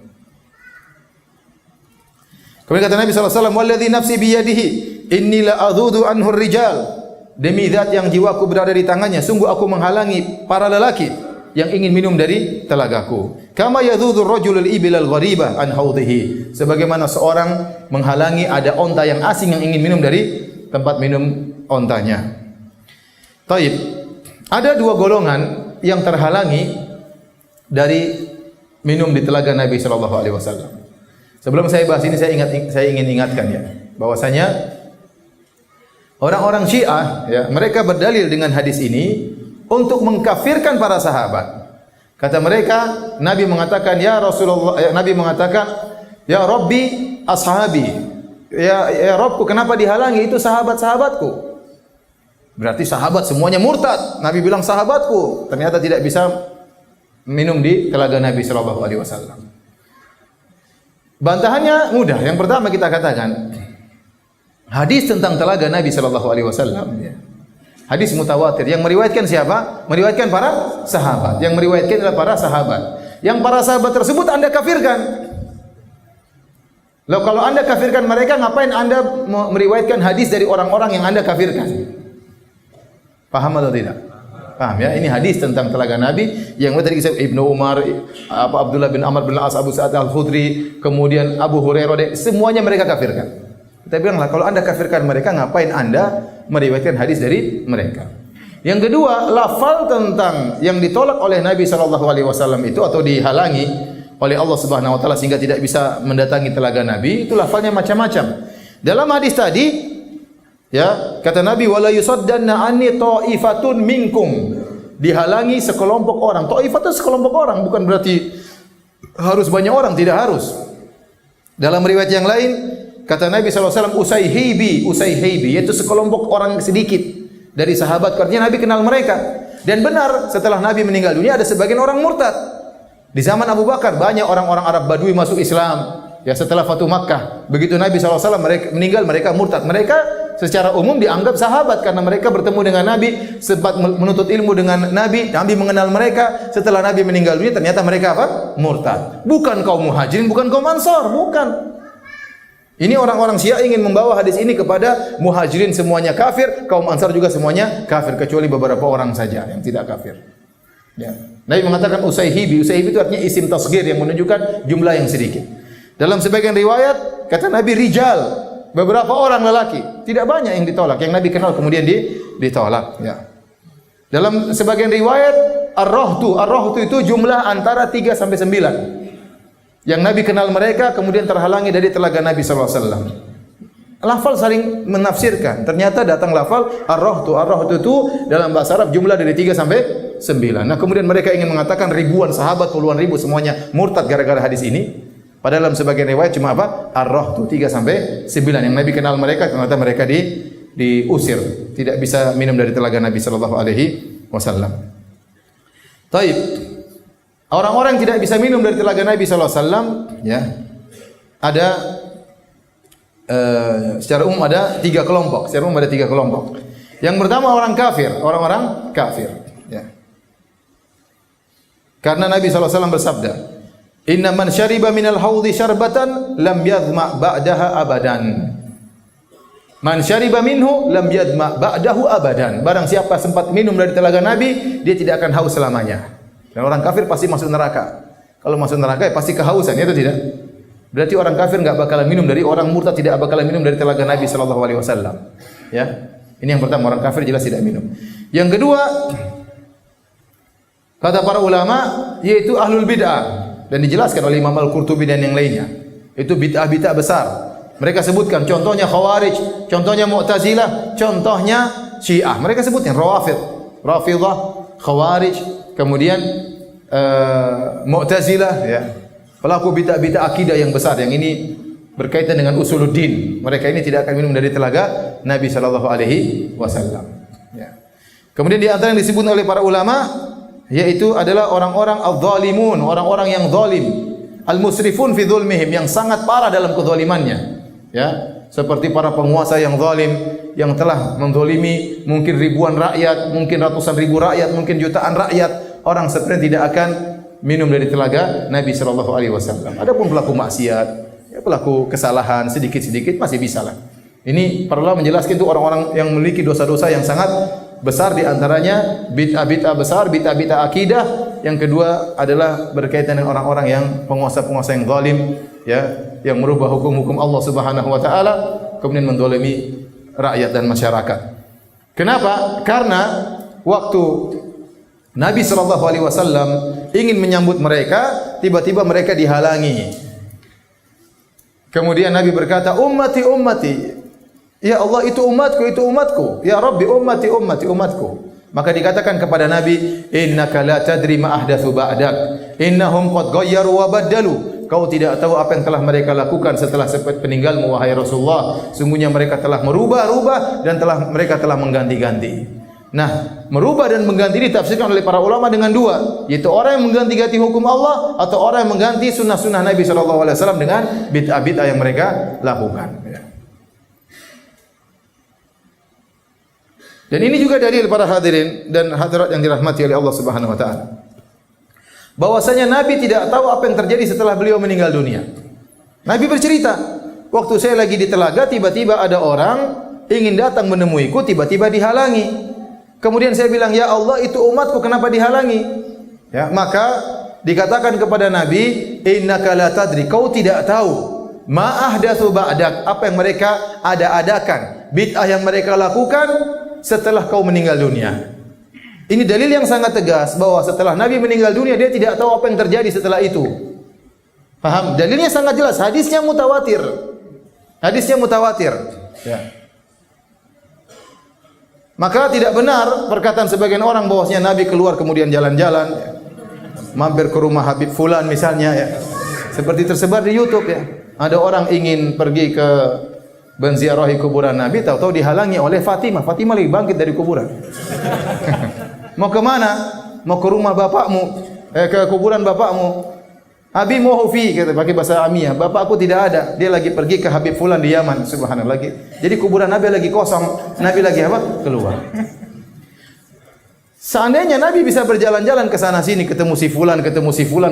Kemudian kata Nabi sallallahu alaihi wasallam, "Walladzi nafsi biyadihi, inni la adhudu anhu rijal." Demi zat yang jiwaku berada di tangannya, sungguh aku menghalangi para lelaki yang ingin minum dari telagaku. Kama yadhudu ar-rajulul ibil al-ghariba an haudhihi. Sebagaimana seorang menghalangi ada onta yang asing yang ingin minum dari tempat minum ontanya. Taib. Ada dua golongan yang terhalangi dari minum di telaga Nabi sallallahu alaihi wasallam. Sebelum saya bahas ini saya ingin ingatkan ya, bahwasanya orang-orang Syiah ya, mereka berdalil dengan hadis ini untuk mengkafirkan para sahabat. Kata mereka, Nabi mengatakan, ya Rasulullah, Nabi mengatakan, ya Rabbi ashabi. Ya Rabbku, kenapa dihalangi? Itu sahabat-sahabatku. Berarti sahabat semuanya murtad. Nabi bilang sahabatku, ternyata tidak bisa minum di telaga Nabi sallallahu alaihi wasallam. Bantahannya mudah. Yang pertama kita katakan, hadis tentang telaga Nabi sallallahu alaihi wasallam ya. Hadis mutawatir yang meriwayatkan siapa? Meriwayatkan para sahabat. Yang meriwayatkan adalah para sahabat. Yang para sahabat tersebut Anda kafirkan. Lalu kalau Anda kafirkan mereka, ngapain Anda meriwayatkan hadis dari orang-orang yang Anda kafirkan? Paham atau tidak? Paham ya? Ini hadis tentang telaga Nabi yang tadi kita Ibnu Umar, Abdullah bin Amr bin Al-As, Abu Sa'id Al-Khudri, kemudian Abu Hurairah, semuanya mereka kafirkan. Kita bilanglah, kalau Anda kafirkan mereka, ngapain Anda meriwayatkan hadis dari mereka? Yang kedua, lafal tentang yang ditolak oleh Nabi sallallahu alaihi wasallam itu atau dihalangi oleh Allah Subhanahu wa taala sehingga tidak bisa mendatangi telaga Nabi, itu lafalnya macam-macam. Dalam hadis tadi, ya, kata Nabi, wala yusaddanna anni ta'ifatun minkum. Dihalangi sekelompok orang. Ta'ifah itu sekelompok orang, bukan berarti harus banyak orang, tidak harus. Dalam riwayat yang lain, kata Nabi SAW, Usayhibi, yaitu sekelompok orang sedikit dari sahabat. Artinya Nabi kenal mereka. Dan benar, setelah Nabi meninggal dunia, ada sebagian orang murtad. Di zaman Abu Bakar, banyak orang-orang Arab Badui masuk Islam. Ya, setelah Fatu Makkah. Begitu Nabi SAW meninggal, mereka murtad. Mereka secara umum dianggap sahabat karena mereka bertemu dengan Nabi, sempat menuntut ilmu dengan Nabi. Nabi mengenal mereka. Setelah Nabi meninggal dunia, ternyata mereka apa? Murtad. Bukan kaum Muhajirin, bukan kaum Ansar, bukan. Ini orang-orang Syiah ingin membawa hadis ini kepada Muhajirin semuanya kafir, kaum Ansar juga semuanya kafir kecuali beberapa orang saja yang tidak kafir. Ya. Nabi mengatakan Usayhibi. Usayhibi itu artinya isim tasghir yang menunjukkan jumlah yang sedikit. Dalam sebagian riwayat kata Nabi rijal, beberapa orang lelaki, tidak banyak yang ditolak. Yang Nabi kenal kemudian ditolak. Ya. Dalam sebagian riwayat ar-rahtu itu jumlah antara 3 sampai 9. Yang Nabi kenal mereka kemudian terhalangi dari telaga Nabi sallallahu alaihi wasallam. Lafal saling menafsirkan. Ternyata datang lafal ar-rahtu itu dalam bahasa Arab jumlah dari 3 sampai 9. Nah, kemudian mereka ingin mengatakan ribuan sahabat, puluhan ribu semuanya murtad gara-gara hadis ini. Padahal dalam sebagian riwayat cuma apa? Ar-rahtu 3 sampai 9. Yang Nabi kenal mereka, ternyata mereka diusir, tidak bisa minum dari telaga Nabi sallallahu alaihi wasallam. Taib. Orang-orang yang tidak bisa minum dari telaga Nabi sallallahu alaihi wasallam, ya. Ada secara umum ada 3 kelompok. Secara umum ada 3 kelompok. Yang pertama orang-orang kafir, ya. Karena Nabi sallallahu alaihi wasallam bersabda, "Inna man syariba minal haudhi syarbatan lam yadhma ba'daha abadan." Man syariba minhu lam yadhma ba'dahu abadan. Barang siapa sempat minum dari telaga Nabi, dia tidak akan haus selamanya. Dan orang kafir pasti masuk neraka. Kalau masuk neraka ya pasti kehausan, ya atau tidak? Berarti orang kafir enggak bakalan minum dari, orang murtad tidak bakalan minum dari telaga Nabi sallallahu alaihi wasallam. Ya. Ini yang pertama, orang kafir jelas tidak minum. Yang kedua, kata para ulama yaitu ahlul bid'ah, dan dijelaskan oleh Imam Al-Qurtubi dan yang lainnya. Itu bid'ah-bid'ah besar. Mereka sebutkan contohnya Khawarij, contohnya Mu'tazilah, contohnya Syiah. Mereka sebutkan Rafidhah, Khawarij, kemudian Mu'tazilah, ya. Pelaku bid'ah-bid'ah akidah yang besar yang ini berkaitan dengan usuluddin. Mereka ini tidak akan minum dari telaga Nabi sallallahu alaihi wasallam. Ya. Kemudian di antara yang disebut oleh para ulama yaitu adalah orang-orang adz-dzalimun, orang-orang yang zalim, al-musrifun fi dzulmihim, yang sangat parah dalam kezalimannya. Ya, seperti para penguasa yang zalim yang telah menzalimi mungkin ribuan rakyat, mungkin ratusan ribu rakyat, mungkin jutaan rakyat. Orang seperti tidak akan minum dari telaga Nabi sallallahu alaihi wasallam. Adapun pelaku maksiat, ya pelaku kesalahan sedikit-sedikit masih bisa lah. Ini para ulama menjelaskan itu orang-orang yang memiliki dosa-dosa yang sangat besar, di antaranya bid'ah-bid'ah besar, bid'ah-bid'ah akidah. Yang kedua adalah berkaitan dengan orang-orang yang penguasa-penguasa yang zalim, ya, yang merubah hukum-hukum Allah Subhanahu wa taala kemudian menzalimi rakyat dan masyarakat. Kenapa? Karena waktu Nabi sallallahu alaihi wasallam ingin menyambut mereka, tiba-tiba mereka dihalangi. Kemudian Nabi berkata, "Ummati, ummati." Ya Allah, itu umatku. Ya Rabbi, umatku. Maka dikatakan kepada Nabi, "Innaka la tadri ma ahdatsu ba'dak. Innahum qad ghayyaru wa baddalu." Kau tidak tahu apa yang telah mereka lakukan setelah peninggalmu wahai Rasulullah. Sungguhnya mereka telah merubah-rubah dan mereka telah mengganti-ganti. Nah, merubah dan mengganti ditafsirkan oleh para ulama dengan dua, yaitu orang yang mengganti-ganti hukum Allah atau orang yang mengganti sunnah-sunnah Nabi sallallahu alaihi wasallam dengan bid'ah-bid'ah yang mereka lakukan. Dan ini juga dalil para hadirin dan hadirat yang dirahmati oleh Allah Subhanahu wa taala, bahwasanya Nabi tidak tahu apa yang terjadi setelah beliau meninggal dunia. Nabi bercerita, waktu saya lagi di telaga, tiba-tiba ada orang ingin datang menemuiku, tiba-tiba dihalangi. Kemudian saya bilang, "Ya Allah, itu umatku, kenapa dihalangi?" Ya, maka dikatakan kepada Nabi, "Innaka la tadri." Kau tidak tahu ma ahdatsu ba'dak, apa yang mereka ada-adakan, bid'ah yang mereka lakukan setelah kau meninggal dunia. Ini dalil yang sangat tegas bahwa setelah Nabi meninggal dunia dia tidak tahu apa yang terjadi setelah itu. Paham? Dalilnya sangat jelas, hadisnya mutawatir. Ya. Maka tidak benar perkataan sebagian orang bahwasanya Nabi keluar kemudian jalan-jalan, ya, mampir ke rumah Habib Fulan misalnya, ya. Seperti tersebar di YouTube, ya. Ada orang ingin pergi ke menziarahi kuburan Nabi, tahu-tahu dihalangi oleh Fatimah. Fatimah lagi bangkit dari kuburan. Mau ke mana? Mau ke rumah bapakmu, ke kuburan bapakmu. Abi muhufi, kata pakai bahasa Amiyah. Bapakku tidak ada. Dia lagi pergi ke Habib Fulan di Yaman. Subhanallah. Jadi kuburan Nabi lagi kosong. Nabi lagi apa? Keluar. Seandainya Nabi bisa berjalan-jalan ke sana sini, ketemu si Fulan,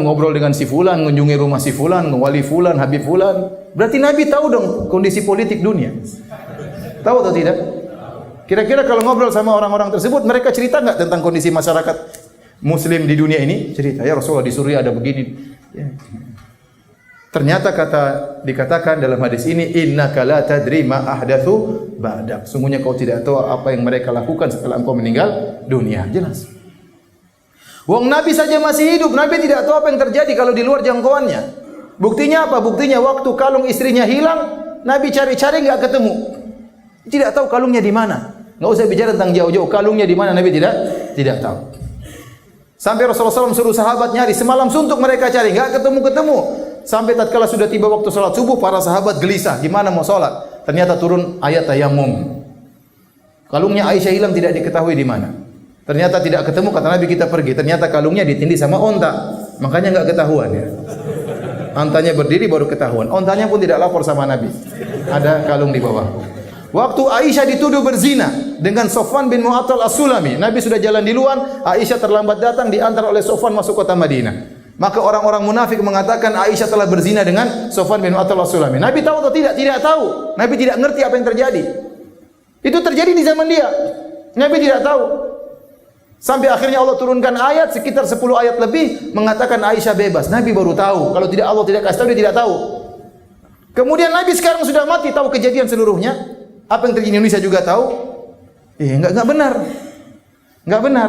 ngobrol dengan si Fulan, mengunjungi rumah si Fulan, wali Fulan, Habib Fulan, berarti Nabi tahu dong kondisi politik dunia. Tahu atau tidak? Kira-kira kalau ngobrol sama orang-orang tersebut, mereka cerita enggak tentang kondisi masyarakat Muslim di dunia ini? Cerita, ya Rasulullah di Suriah ada begini. Ya. Ternyata dikatakan dalam hadis ini, innaka la tadri ma ahdatsu ba'dak. Sungguhnya kau tidak tahu apa yang mereka lakukan setelah engkau meninggal dunia. Jelas. Wong Nabi saja masih hidup, Nabi tidak tahu apa yang terjadi kalau di luar jangkauannya. Buktinya apa? Buktinya waktu kalung istrinya hilang, Nabi cari-cari enggak ketemu. Tidak tahu kalungnya di mana. Enggak usah bicara tentang jauh-jauh, kalungnya di mana Nabi tidak tahu. Sampai Rasulullah SAW suruh sahabat nyari, semalam suntuk mereka cari, enggak ketemu-ketemu. Sampai tatkala sudah tiba waktu salat subuh, para sahabat gelisah, gimana mau salat? Ternyata turun ayat tayammum. Kalungnya Aisyah hilang, tidak diketahui di mana. Ternyata tidak ketemu, kata Nabi kita pergi. Ternyata kalungnya ditindih sama onta, makanya enggak ketahuan ya. Ontanya berdiri baru ketahuan. Ontanya pun tidak lapor sama Nabi. Ada kalung di bawah. Waktu Aisyah dituduh berzina dengan Sofwan bin Mu'attal As-Sulami, Nabi sudah jalan di luar, Aisyah terlambat datang, diantar oleh Sofwan masuk kota Madinah. Maka orang-orang munafik mengatakan Aisyah telah berzina dengan Sofwan bin Mu'attal As-Sulami. Nabi tahu atau tidak? Tidak tahu. Nabi tidak ngerti apa yang terjadi. Itu terjadi di zaman dia. Nabi tidak tahu. Sampai akhirnya Allah turunkan ayat sekitar 10 ayat lebih mengatakan Aisyah bebas. Nabi baru tahu. Kalau tidak Allah tidak kasih tahu, dia tidak tahu. Kemudian Nabi sekarang sudah mati, tahu kejadian seluruhnya. Apa yang terjadi di Indonesia juga tahu. Enggak benar. Enggak benar.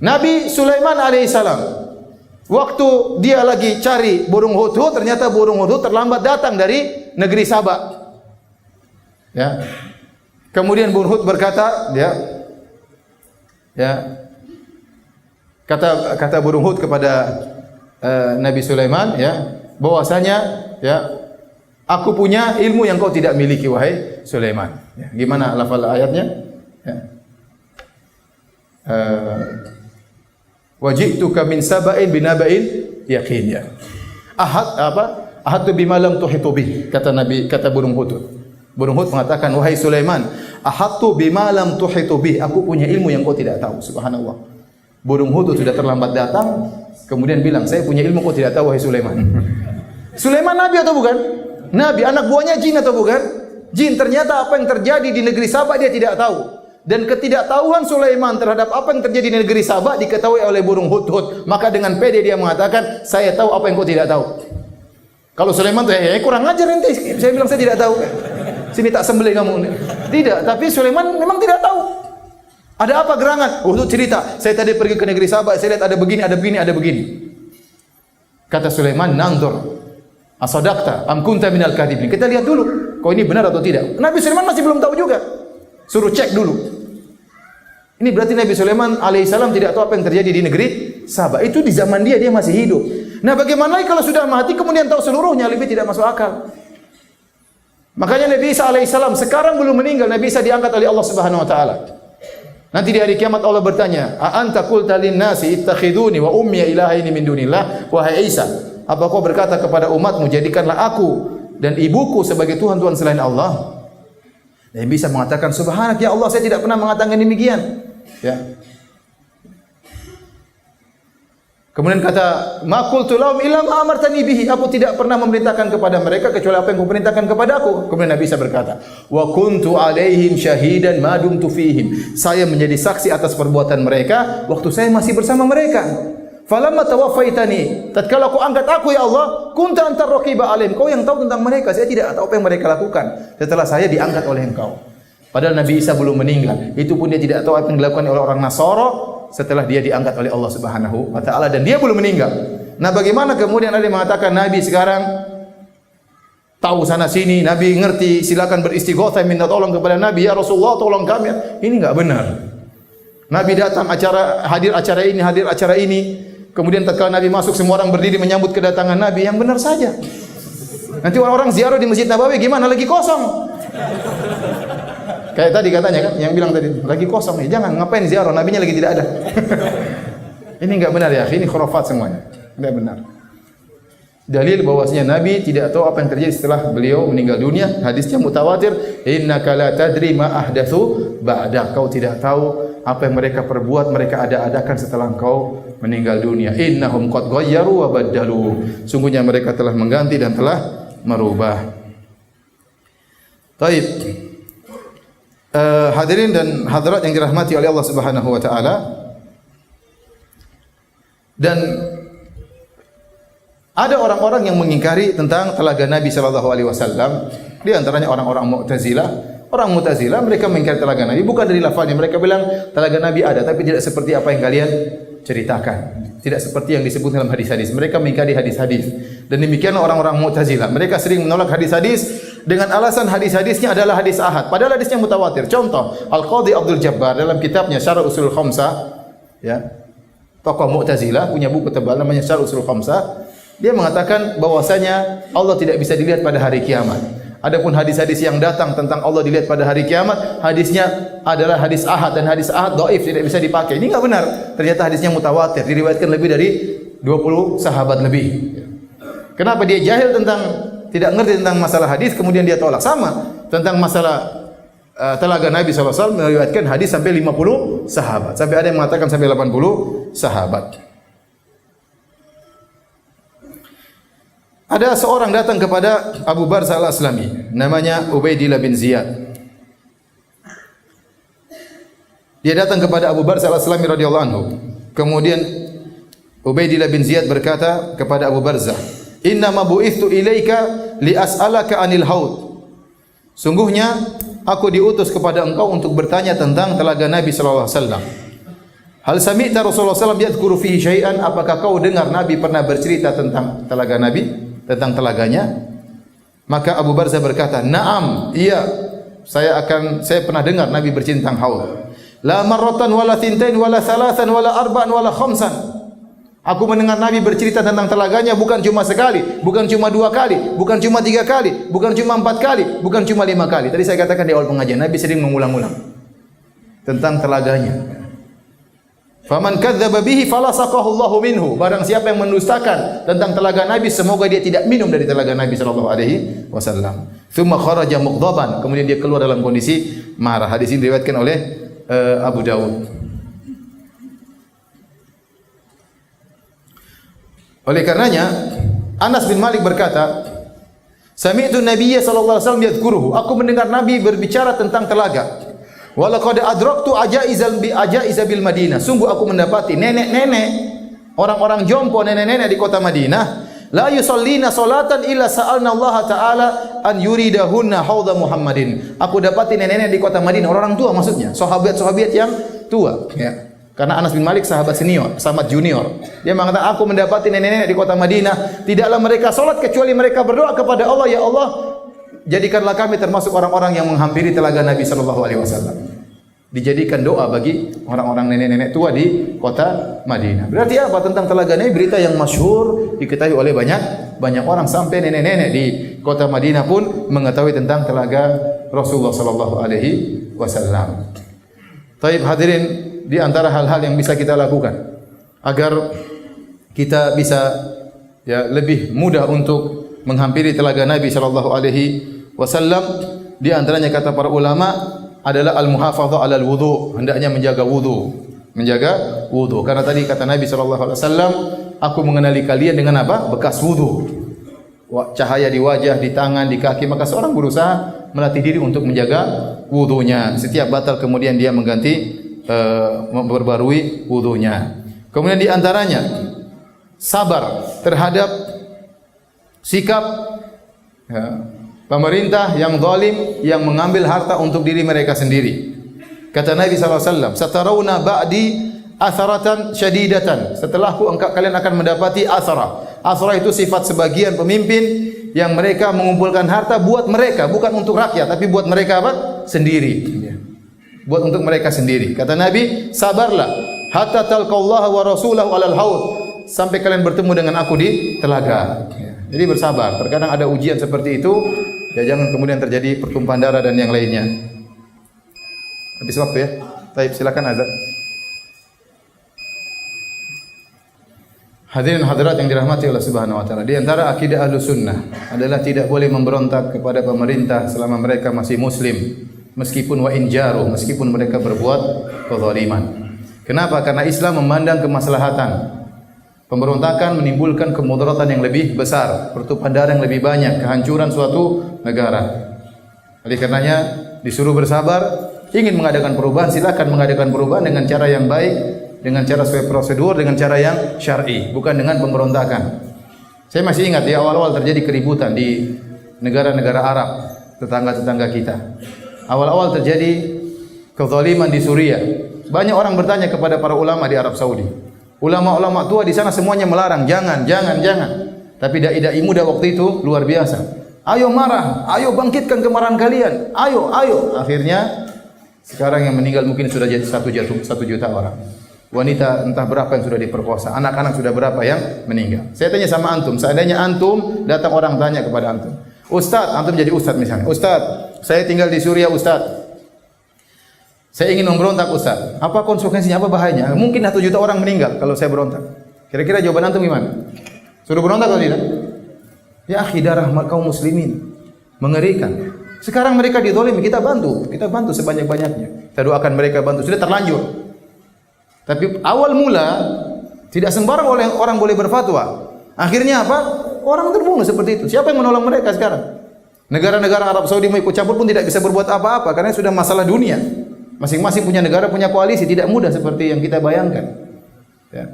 Nabi Sulaiman alaihissalam, waktu dia lagi cari burung hudhud, ternyata burung hudhud terlambat datang dari negeri Sabak. Ya. Kemudian burung hudhud berkata, kata burung hudhud kepada Nabi Sulaiman, bahwasanya aku punya ilmu yang kau tidak miliki wahai Sulaiman. Gimana lafal ayatnya? Waji'tuka min saba'in binaba'in yaqin. Ahadtu bima lam tuhitu bih, kata burung hudhud. Burung hudhud mengatakan, wahai Sulaiman, ahadtu bima lam tuhitu bih, aku punya ilmu yang kau tidak tahu. Subhanallah. Burung hudhud sudah terlambat datang, kemudian bilang, saya punya ilmu kau tidak tahu wahai Sulaiman. Sulaiman nabi atau bukan? Nabi, anak buahnya jin atau bukan? Jin. Ternyata apa yang terjadi di negeri Sabak dia tidak tahu. Dan ketidaktahuan Sulaiman terhadap apa yang terjadi di negeri Sabak diketahui oleh burung hudhud. Maka dengan pede dia mengatakan, saya tahu apa yang kau tidak tahu. Kalau Sulaiman tuh kurang ajar nanti. Saya bilang saya tidak tahu. Sini tak sembelih kamu. Tidak, tapi Sulaiman memang tidak tahu. Ada apa gerangan? Hudhud cerita, saya tadi pergi ke negeri Sabak, saya lihat ada begini, ada begini, ada begini. Kata Sulaiman, nanzur asadaqta am kunta minal kadhibin. Kita lihat dulu, kau ini benar atau tidak. Nabi Sulaiman masih belum tahu juga. Suruh cek dulu. Ini berarti Nabi Sulaiman alaihissalam tidak tahu apa yang terjadi di negeri Sabak. Itu di zaman dia masih hidup. Nah, bagaimana kalau sudah mati kemudian tahu seluruhnya? Lebih tidak masuk akal. Makanya Nabi Isa alaihissalam sekarang belum meninggal, Nabi Isa diangkat oleh Allah Subhanahu wa taala. Nanti di hari kiamat Allah bertanya, "A anta qulta lin-nasi ittakhiduni wa ummi ilahaini min dunillah?" Wahai Isa, apa kau berkata kepada umatmu, jadikanlah aku dan ibuku sebagai Tuhan-Tuhan selain Allah? Nabi Isa mengatakan, "Subhanak ya Allah, saya tidak pernah mengatakan demikian." Ya. Kemudian kata, "Ma qultu lahum illa ma amartani bihi." Aku tidak pernah memerintahkan kepada mereka kecuali apa yang kau perintahkan kepadaku. Kemudian Nabi Isa berkata, "Wa kuntu alaihim syahidan ma dumtu fihim." Saya menjadi saksi atas perbuatan mereka waktu saya masih bersama mereka. Falamma tawaffaitani, tatkala kau angkat aku ya Allah, kunta antar raqiba alaihim. Kau yang tahu tentang mereka, saya tidak tahu apa yang mereka lakukan setelah saya diangkat oleh Engkau. Padahal Nabi Isa belum meninggal. Itu pun dia tidak tahu apa yang dilakukan oleh orang Nasara setelah dia diangkat oleh Allah Subhanahu wa taala dan dia belum meninggal. Nah, bagaimana kemudian ada yang mengatakan Nabi sekarang tahu sana sini, Nabi ngerti, silakan beristighatsah minta tolong kepada Nabi, ya Rasulullah tolong kami. Ini enggak benar. Nabi datang hadir acara ini. Kemudian tatkala Nabi masuk semua orang berdiri menyambut kedatangan Nabi, yang benar saja. Nanti orang-orang ziarah di Masjid Nabawi gimana? Lagi kosong. Kayak tadi katanya kan, yang bilang tadi lagi kosong nih, jangan ngapain ziarah, nabinya lagi tidak ada. Ini enggak benar ya, ini khurafat semuanya, enggak benar. Dalil bahwasanya Nabi tidak tahu apa yang terjadi setelah beliau meninggal dunia. Hadisnya mutawatir, innaka la tadri ma ahdatsu ba'da. Kau tidak tahu apa yang mereka perbuat, mereka ada-adakan setelah engkau meninggal dunia. Innahum qad ghayyaru wa baddalu. Sungguhnya mereka telah mengganti dan telah merubah. Baik. Hadirin dan hadirat yang dirahmati oleh Allah Subhanahu wa taala. Dan ada orang-orang yang mengingkari tentang telaga Nabi sallallahu alaihi wasallam. Di antaranya orang-orang Mu'tazilah. Orang Mu'tazilah mereka mengingkari telaga Nabi bukan dari lafaznya. Mereka bilang telaga Nabi ada tapi tidak seperti apa yang kalian ceritakan. Tidak seperti yang disebut dalam hadis-hadis. Mereka mengingkari hadis-hadis. Dan demikianlah orang-orang Mu'tazilah. Mereka sering menolak hadis-hadis dengan alasan hadis-hadisnya adalah hadis ahad. Padahal hadisnya mutawatir. Contoh, Al-Qadhi Abdul Jabbar dalam kitabnya Syarh Ushul Khamsah, ya. Tokoh Mu'tazilah punya buku tebal namanya Syarh Ushul Khamsah. Dia mengatakan bahwasanya Allah tidak bisa dilihat pada hari kiamat. Adapun hadis-hadis yang datang tentang Allah dilihat pada hari kiamat, hadisnya adalah hadis ahad dan hadis ahad dhaif, tidak bisa dipakai. Ini enggak benar. Ternyata hadisnya mutawatir, diriwayatkan lebih dari 20 sahabat lebih. Kenapa dia jahil tidak ngerti tentang masalah hadis, kemudian dia tolak. Sama tentang masalah telaga Nabi SAW meriwayatkan hadis sampai 50 sahabat. Sampai ada yang mengatakan sampai 80 sahabat. Ada seorang datang kepada Abu Barzah Al-Aslami, namanya Ubaidillah bin Ziyad. Dia datang kepada Abu Barzah Al-Aslami radhiyallahu anhu. Kemudian Ubaidillah bin Ziyad berkata kepada Abu Barzah, "Inna ma bu'ithtu ilaika li as'alaka 'anil haud." Sungguhnya aku diutus kepada engkau untuk bertanya tentang telaga Nabi sallallahu alaihi wasallam. Hal sami'ta Rasulullah sallallahu alaihi wasallam yadhkuru fihi syai'an? Apakah kau dengar Nabi pernah bercerita tentang telaga Nabi, tentang telaganya? Maka Abu Barzah berkata, "Na'am, iya. Saya pernah dengar Nabi bercerita tentang haud. La marratan wala thintain wala thalathan wala arba'an wala khamsan." Aku mendengar Nabi bercerita tentang telaganya bukan cuma sekali, bukan cuma 2 kali, bukan cuma 3 kali, bukan cuma 4 kali, bukan cuma 5 kali. Tadi saya katakan di awal pengajian, Nabi sering mengulang-ulang tentang telaganya. Faman kadzdzaba bihi falasaqahu Allahu minhu. Barang siapa yang mendustakan tentang telaga Nabi, semoga dia tidak minum dari telaga Nabi sallallahu alaihi wasallam. Tsumma kharaja mughdaban. Kemudian dia keluar dalam kondisi marah. Hadis ini diriwayatkan oleh Abu Dawud. Oleh karenanya Anas bin Malik berkata, "Sami'tu Nabiyya sallallahu alaihi wasallam yadhkuruhu." Aku mendengar Nabi berbicara tentang telaga. Wa laqad adraktu ajaiza bil Madinah. Sungguh aku mendapati nenek-nenek, orang-orang jompo, nenek-nenek di kota Madinah, la yusallina salatan illa sa'alna Allah taala an yuridahunna haudha Muhammadin. Aku dapati nenek-nenek di kota Madinah, orang tua maksudnya, sahabat-sahabat yang tua, ya. Karena Anas bin Malik sahabat senior, sahabat junior. Dia mengatakan, aku mendapati nenek-nenek di kota Madinah, tidaklah mereka salat kecuali mereka berdoa kepada Allah, ya Allah, jadikanlah kami termasuk orang-orang yang menghampiri telaga Nabi sallallahu alaihi wasallam. Dijadikan doa bagi orang-orang nenek-nenek tua di kota Madinah. Berarti apa tentang telaga Nabi? Berita yang masyhur diketahui oleh banyak orang, sampai nenek-nenek di kota Madinah pun mengetahui tentang telaga Rasulullah sallallahu alaihi wasallam. Taib hadirin, di antara hal-hal yang bisa kita lakukan agar kita bisa lebih mudah untuk menghambiri telaga Nabi sallallahu alaihi wasallam, di antaranya kata para ulama adalah al-muhafadzah 'alal wudu, hendaknya menjaga wudu. Menjaga wudu. Karena tadi kata Nabi sallallahu alaihi wasallam, aku mengenali kalian dengan apa? Bekas wudu. Cahaya di wajah, di tangan, di kaki, maka seorang berusaha melatih diri untuk menjaga wudunya. Setiap batal kemudian dia mengganti memperbarui wudunya. Kemudian di antaranya sabar terhadap sikap pemerintah yang zalim, yang mengambil harta untuk diri mereka sendiri. Kata Nabi SAW, "Satarawna ba'di atharatan syadidatan." Setelahku kalian akan mendapati athara. Athara itu sifat sebagian pemimpin yang mereka mengumpulkan harta buat mereka, bukan untuk rakyat, tapi buat mereka apa? Sendiri. Buat untuk mereka sendiri. Kata Nabi, sabarlah hatta talqallaha wa rasulahu 'alal haud, sampai kalian bertemu dengan aku di telaga. Jadi bersabar. Terkadang ada ujian seperti itu, ya jangan kemudian terjadi pertumpahan darah dan yang lainnya. Habis waktu ya. Baik, silakan azan. Hadirin hadirat yang dirahmati Allah Subhanahu wa taala. Di antara akidah Ahlussunnah adalah tidak boleh memberontak kepada pemerintah selama mereka masih muslim, meskipun wa in jaru, meskipun mereka berbuat kezaliman. Kenapa? Karena Islam memandang kemaslahatan. Pemberontakan menimbulkan kemudaratan yang lebih besar, pertumpahan darah yang lebih banyak, kehancuran suatu negara. Oleh karenanya disuruh bersabar. Ingin mengadakan perubahan, silakan mengadakan perubahan dengan cara yang baik, dengan cara sesuai prosedur, dengan cara yang syar'i, bukan dengan pemberontakan. Saya masih ingat di awal-awal terjadi keributan di negara-negara Arab, tetangga-tetangga kita. Awal-awal terjadi kezaliman di Suriah. Banyak orang bertanya kepada para ulama di Arab Saudi. Ulama-ulama tua di sana semuanya melarang, jangan. Tapi dai-dai muda waktu itu luar biasa. Ayo marah, ayo bangkitkan kemarahan kalian. Ayo. Akhirnya sekarang yang meninggal mungkin sudah jadi 1 juta orang. Wanita entah berapa yang sudah diperkosa, anak-anak sudah berapa yang meninggal. Saya tanya sama antum, seandainya antum datang orang tanya kepada antum, Ustaz, antum jadi ustaz misalnya. Ustaz, saya tinggal di Suriah, Ustaz. Saya ingin memberontak, Ustaz. Apa konsekuensinya, apa bahayanya? Mungkin 1 juta orang meninggal kalau saya berontak. Kira-kira jawaban antum gimana? Suruh berontak atau tidak? Ya akhi, darah kaum muslimin mengerikan. Sekarang mereka dizalimi, kita bantu sebanyak-banyaknya. Kita doakan mereka, bantu. Sudah terlanjur. Tapi awal mula tidak sembarang orang boleh berfatwa. Akhirnya apa? Orang terbunuh seperti itu. Siapa yang menolong mereka sekarang? Negara-negara Arab Saudi mau ikut campur pun tidak bisa berbuat apa-apa karena sudah masalah dunia. Masing-masing punya negara, punya koalisi, tidak mudah seperti yang kita bayangkan. Ya.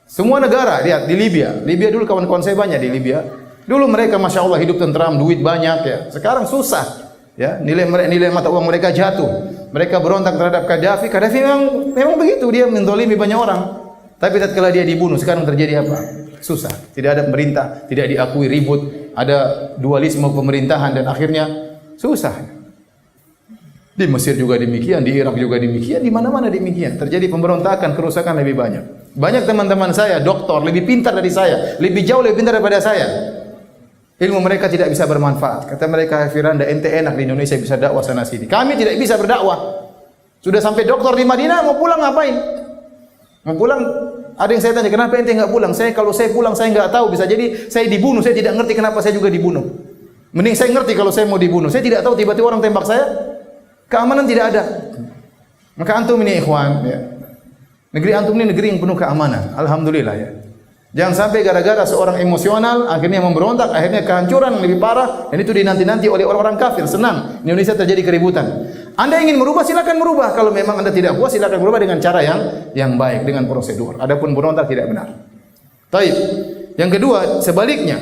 Semua negara, lihat di Libya. Libya dulu kawan-kawan saya banyak di Libya. Dulu mereka masya Allah hidup tentram, duit banyak ya. Sekarang susah. Ya, nilai mata uang mereka jatuh. Mereka berontak terhadap Gaddafi. Gaddafi memang begitu, dia menzalimi banyak orang. Tapi tatkala dia dibunuh, sekarang terjadi apa? Susah. Tidak ada pemerintah, tidak diakui, ribut, ada dualisme pemerintahan dan akhirnya susah. Di Mesir juga demikian, di Irak juga demikian, di mana-mana demikian. Terjadi pemberontakan, kerusakan lebih banyak. Banyak teman-teman saya, doktor, lebih pintar dari saya, lebih jauh lebih pintar daripada saya. Ilmu mereka tidak bisa bermanfaat. Kata mereka, Firanda, ente enak di Indonesia bisa dakwah sana sini. Kami tidak bisa berdakwah. Sudah sampai doktor di Madinah, mau pulang ngapain? Mau pulang, ada yang saya tanya, kenapa ente enggak pulang? Kalau saya pulang, saya enggak tahu, bisa jadi saya dibunuh, saya tidak ngerti kenapa saya juga dibunuh. Mending saya ngerti kalau saya mau dibunuh. Saya tidak tahu tiba-tiba orang tembak saya. Keamanan tidak ada. Maka antum ini ikhwan, ya. Negeri antum ini negeri yang penuh keamanan. Alhamdulillah ya. Jangan sampai gara-gara seorang emosional akhirnya memberontak, akhirnya kehancuran yang lebih parah, dan itu dinanti-nanti oleh orang-orang kafir. Senang di Indonesia terjadi keributan. Anda ingin merubah, silakan merubah. Kalau memang Anda tidak puas, silakan merubah dengan cara yang baik, dengan prosedur. Adapun berontak tidak benar. Taib. Yang kedua, sebaliknya.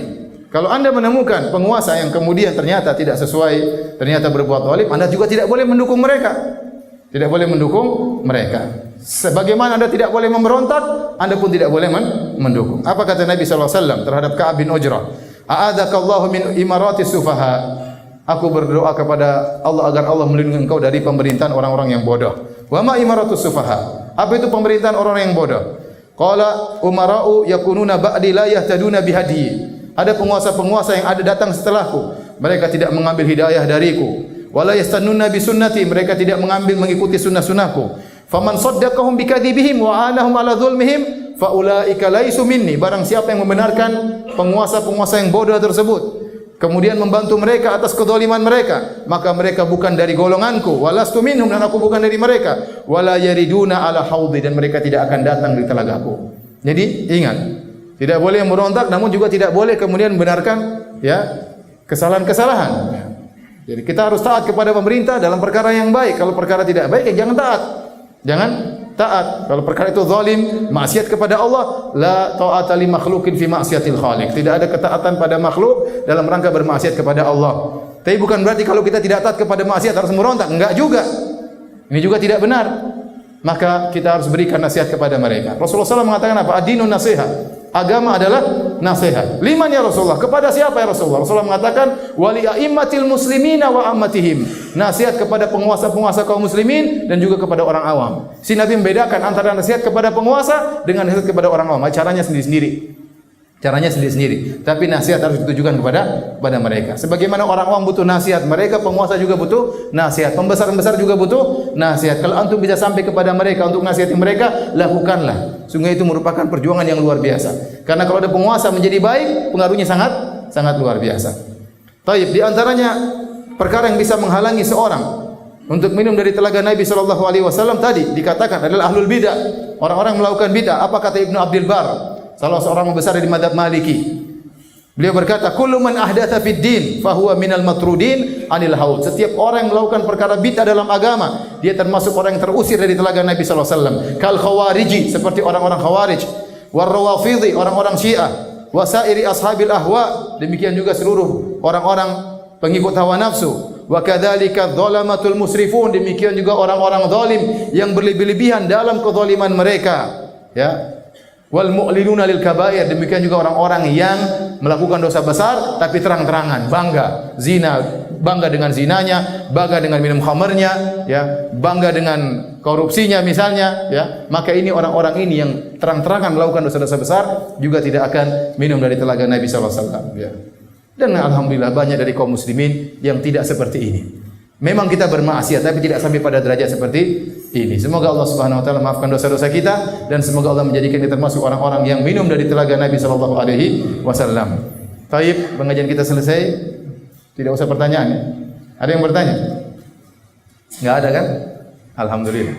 Kalau Anda menemukan penguasa yang kemudian ternyata tidak sesuai, ternyata berbuat zalim, Anda juga tidak boleh mendukung mereka. Tidak boleh mendukung mereka. Sebagaimana Anda tidak boleh memberontak, Anda pun tidak boleh mendukung. Apa kata Nabi SAW terhadap Ka'ab bin Ujrah? A'adakallahu min imarati sufaha. Aku berdoa kepada Allah agar Allah melindungi engkau dari pemerintahan orang-orang yang bodoh. Wa ma imaratus sufaha? Apa itu pemerintahan orang yang bodoh? Qala umara'u yakununa ba'di la yahtaduna bihadyi. Ada penguasa-penguasa yang ada datang setelahku, mereka tidak mengambil hidayah dariku. Wala yastannuna bi sunnati, mereka tidak mengikuti sunnah-sunnahku. Faman saddaqahum bikadzibihim wa anahum ala dzulmihim fa ulaika laisu minni. Barang siapa yang membenarkan penguasa-penguasa yang bodoh tersebut, kemudian membantu mereka atas kezaliman mereka, maka mereka bukan dari golonganku. Walastu minhum, dan aku bukan dari mereka. Wala yariduna ala haudi, dan mereka tidak akan datang di telagaku. Jadi ingat, tidak boleh memberontak, namun juga tidak boleh kemudian membenarkan ya kesalahan-kesalahan. Jadi kita harus taat kepada pemerintah dalam perkara yang baik. Kalau perkara tidak baik, ya jangan taat. Jangan taat. Kalau perkara itu zalim, maksiat kepada Allah, la ta'ata li makhluqin fi ma'siyatil khaliq. Tidak ada ketaatan pada makhluk dalam rangka bermaksiat kepada Allah. Tapi bukan berarti kalau kita tidak taat kepada maksiat harus memberontak. Enggak juga. Ini juga tidak benar. Maka kita harus berikan nasihat kepada mereka. Rasulullah SAW mengatakan apa? Ad-dinun nasihat. Agama adalah nasihat. Liman ya Rasulullah? Kepada siapa ya Rasulullah? Rasulullah mengatakan wali a'immatil muslimina wa ammatihim. Nasihat kepada penguasa-penguasa kaum muslimin dan juga kepada orang awam. Si Nabi membedakan antara nasihat kepada penguasa dengan nasihat kepada orang awam. Caranya sendiri-sendiri. Caranya sendiri-sendiri. Tapi nasihat harus ditujukan kepada mereka. Sebagaimana orang awam butuh nasihat, mereka penguasa juga butuh nasihat. Pembesar-pembesar juga butuh nasihat. Kalau antum bisa sampai kepada mereka untuk nasihati mereka, lakukanlah. Sungguh itu merupakan perjuangan yang luar biasa. Karena kalau ada penguasa menjadi baik, pengaruhnya sangat luar biasa. Taib, di antaranya perkara yang bisa menghalangi seorang untuk minum dari telaga Nabi SAW tadi dikatakan adalah ahlul bidah. Orang-orang melakukan bidah. Apa kata Ibnu Abdul Bar? Salah seorang besar di mazhab Maliki. Beliau berkata, "Kullu man ahdatsa fid din fa huwa minal matrudin anil haud." Setiap orang yang melakukan perkara bid'ah dalam agama, dia termasuk orang yang terusir dari telaga Nabi sallallahu alaihi wasallam. Kal khawariji, seperti orang-orang Khawarij, war rawafidhi, orang-orang Syiah, wasairi ashabil ahwa, demikian juga seluruh orang-orang pengikut hawa nafsu. Wa kadzalika dzalamatul musrifun, demikian juga orang-orang zalim yang berlebih-lebihan dalam kezaliman mereka. Ya. Wal mu'linuna lil kabair, demikian juga orang-orang yang melakukan dosa besar tapi terang-terangan, bangga zina, bangga dengan zinanya, bangga dengan minum khamarnya, ya, bangga dengan korupsinya misalnya, ya. Maka ini orang-orang ini yang terang-terangan melakukan dosa-dosa besar juga tidak akan minum dari telaga Nabi sallallahu alaihi wasallam, ya. Dan alhamdulillah banyak dari kaum muslimin yang tidak seperti ini. Memang kita bermaksiat tapi tidak sampai pada derajat seperti ini. Semoga Allah Subhanahu wa taala maafkan dosa-dosa kita dan semoga Allah menjadikan kita termasuk orang-orang yang minum dari telaga Nabi sallallahu alaihi wasallam. Baik, pengajian kita selesai. Tidak usah pertanyaan ya. Ada yang bertanya? Enggak ada kan? Alhamdulillah.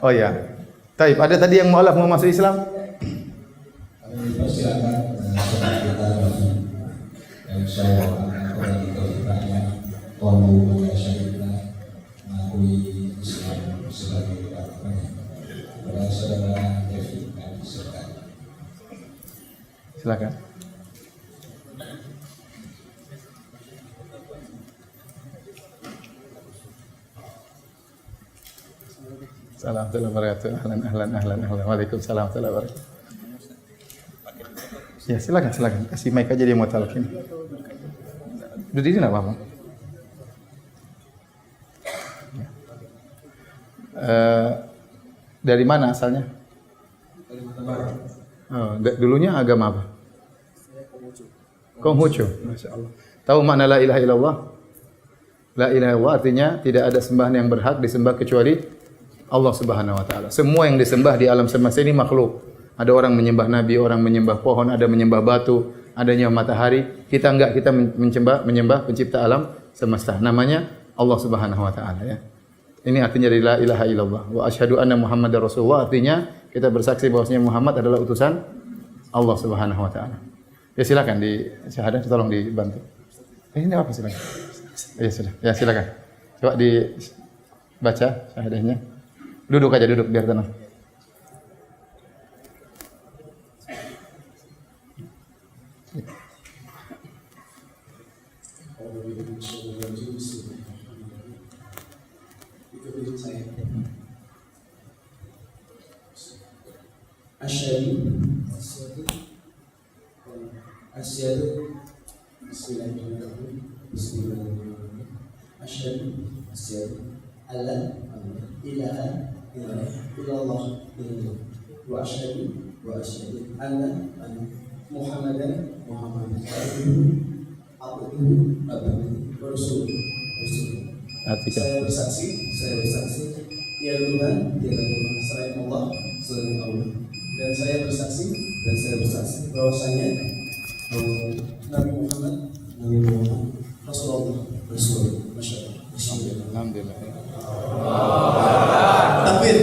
Oh ya. Baik, ada tadi yang mualaf mau masuk Islam? Silakan. Assalamualaikum warahmatullahi wabarakatuh. Ahlan. Waalaikumsalam warahmatullahi wabarakatuh. Ya, silakan. Kasih mic aja dia mau talkin. Berdiri enggak apa-apa. Dari mana asalnya? Oh, dulunya agama apa? Konghucu. Masya Allah. Tahu makna la ilaha illallah? La ilaha illallah artinya tidak ada sembahan yang berhak disembah kecuali Allah Subhanahu wa taala. Semua yang disembah di alam semesta ini makhluk. Ada orang menyembah nabi, orang menyembah pohon, ada menyembah batu, adanya matahari. Kita enggak, kita menyembah pencipta alam semesta. Namanya Allah Subhanahu wa taala ya. Ini artinya dari la ilaha illallah. Wa asyhadu anna Muhammadar Rasulullah artinya kita bersaksi bahwasanya Muhammad adalah utusan Allah Subhanahu wa taala. Ya silakan di syahadah tolong dibantu. Ini apa silakan? Ya sudah. Ya silakan. Coba dibaca syahadahnya. Duduk aja biar tenang. Asyhadu Bismillahirrahmanirrahim. Asyhadu alla ilaha illallah wa asyhadu anna Muhammadan abduhu wa rasuluh. Saya bersaksi tiada Tuhan selain Allah. Dan saya bersaksi bahwasanya Nabi Muhammad Rasulullah. Alhamdulillah. Takbir.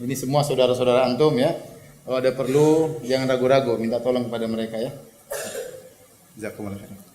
Ini semua saudara-saudara antum ya. Kalau ada perlu jangan ragu-ragu, minta tolong kepada mereka ya. Jazakumullah khairan.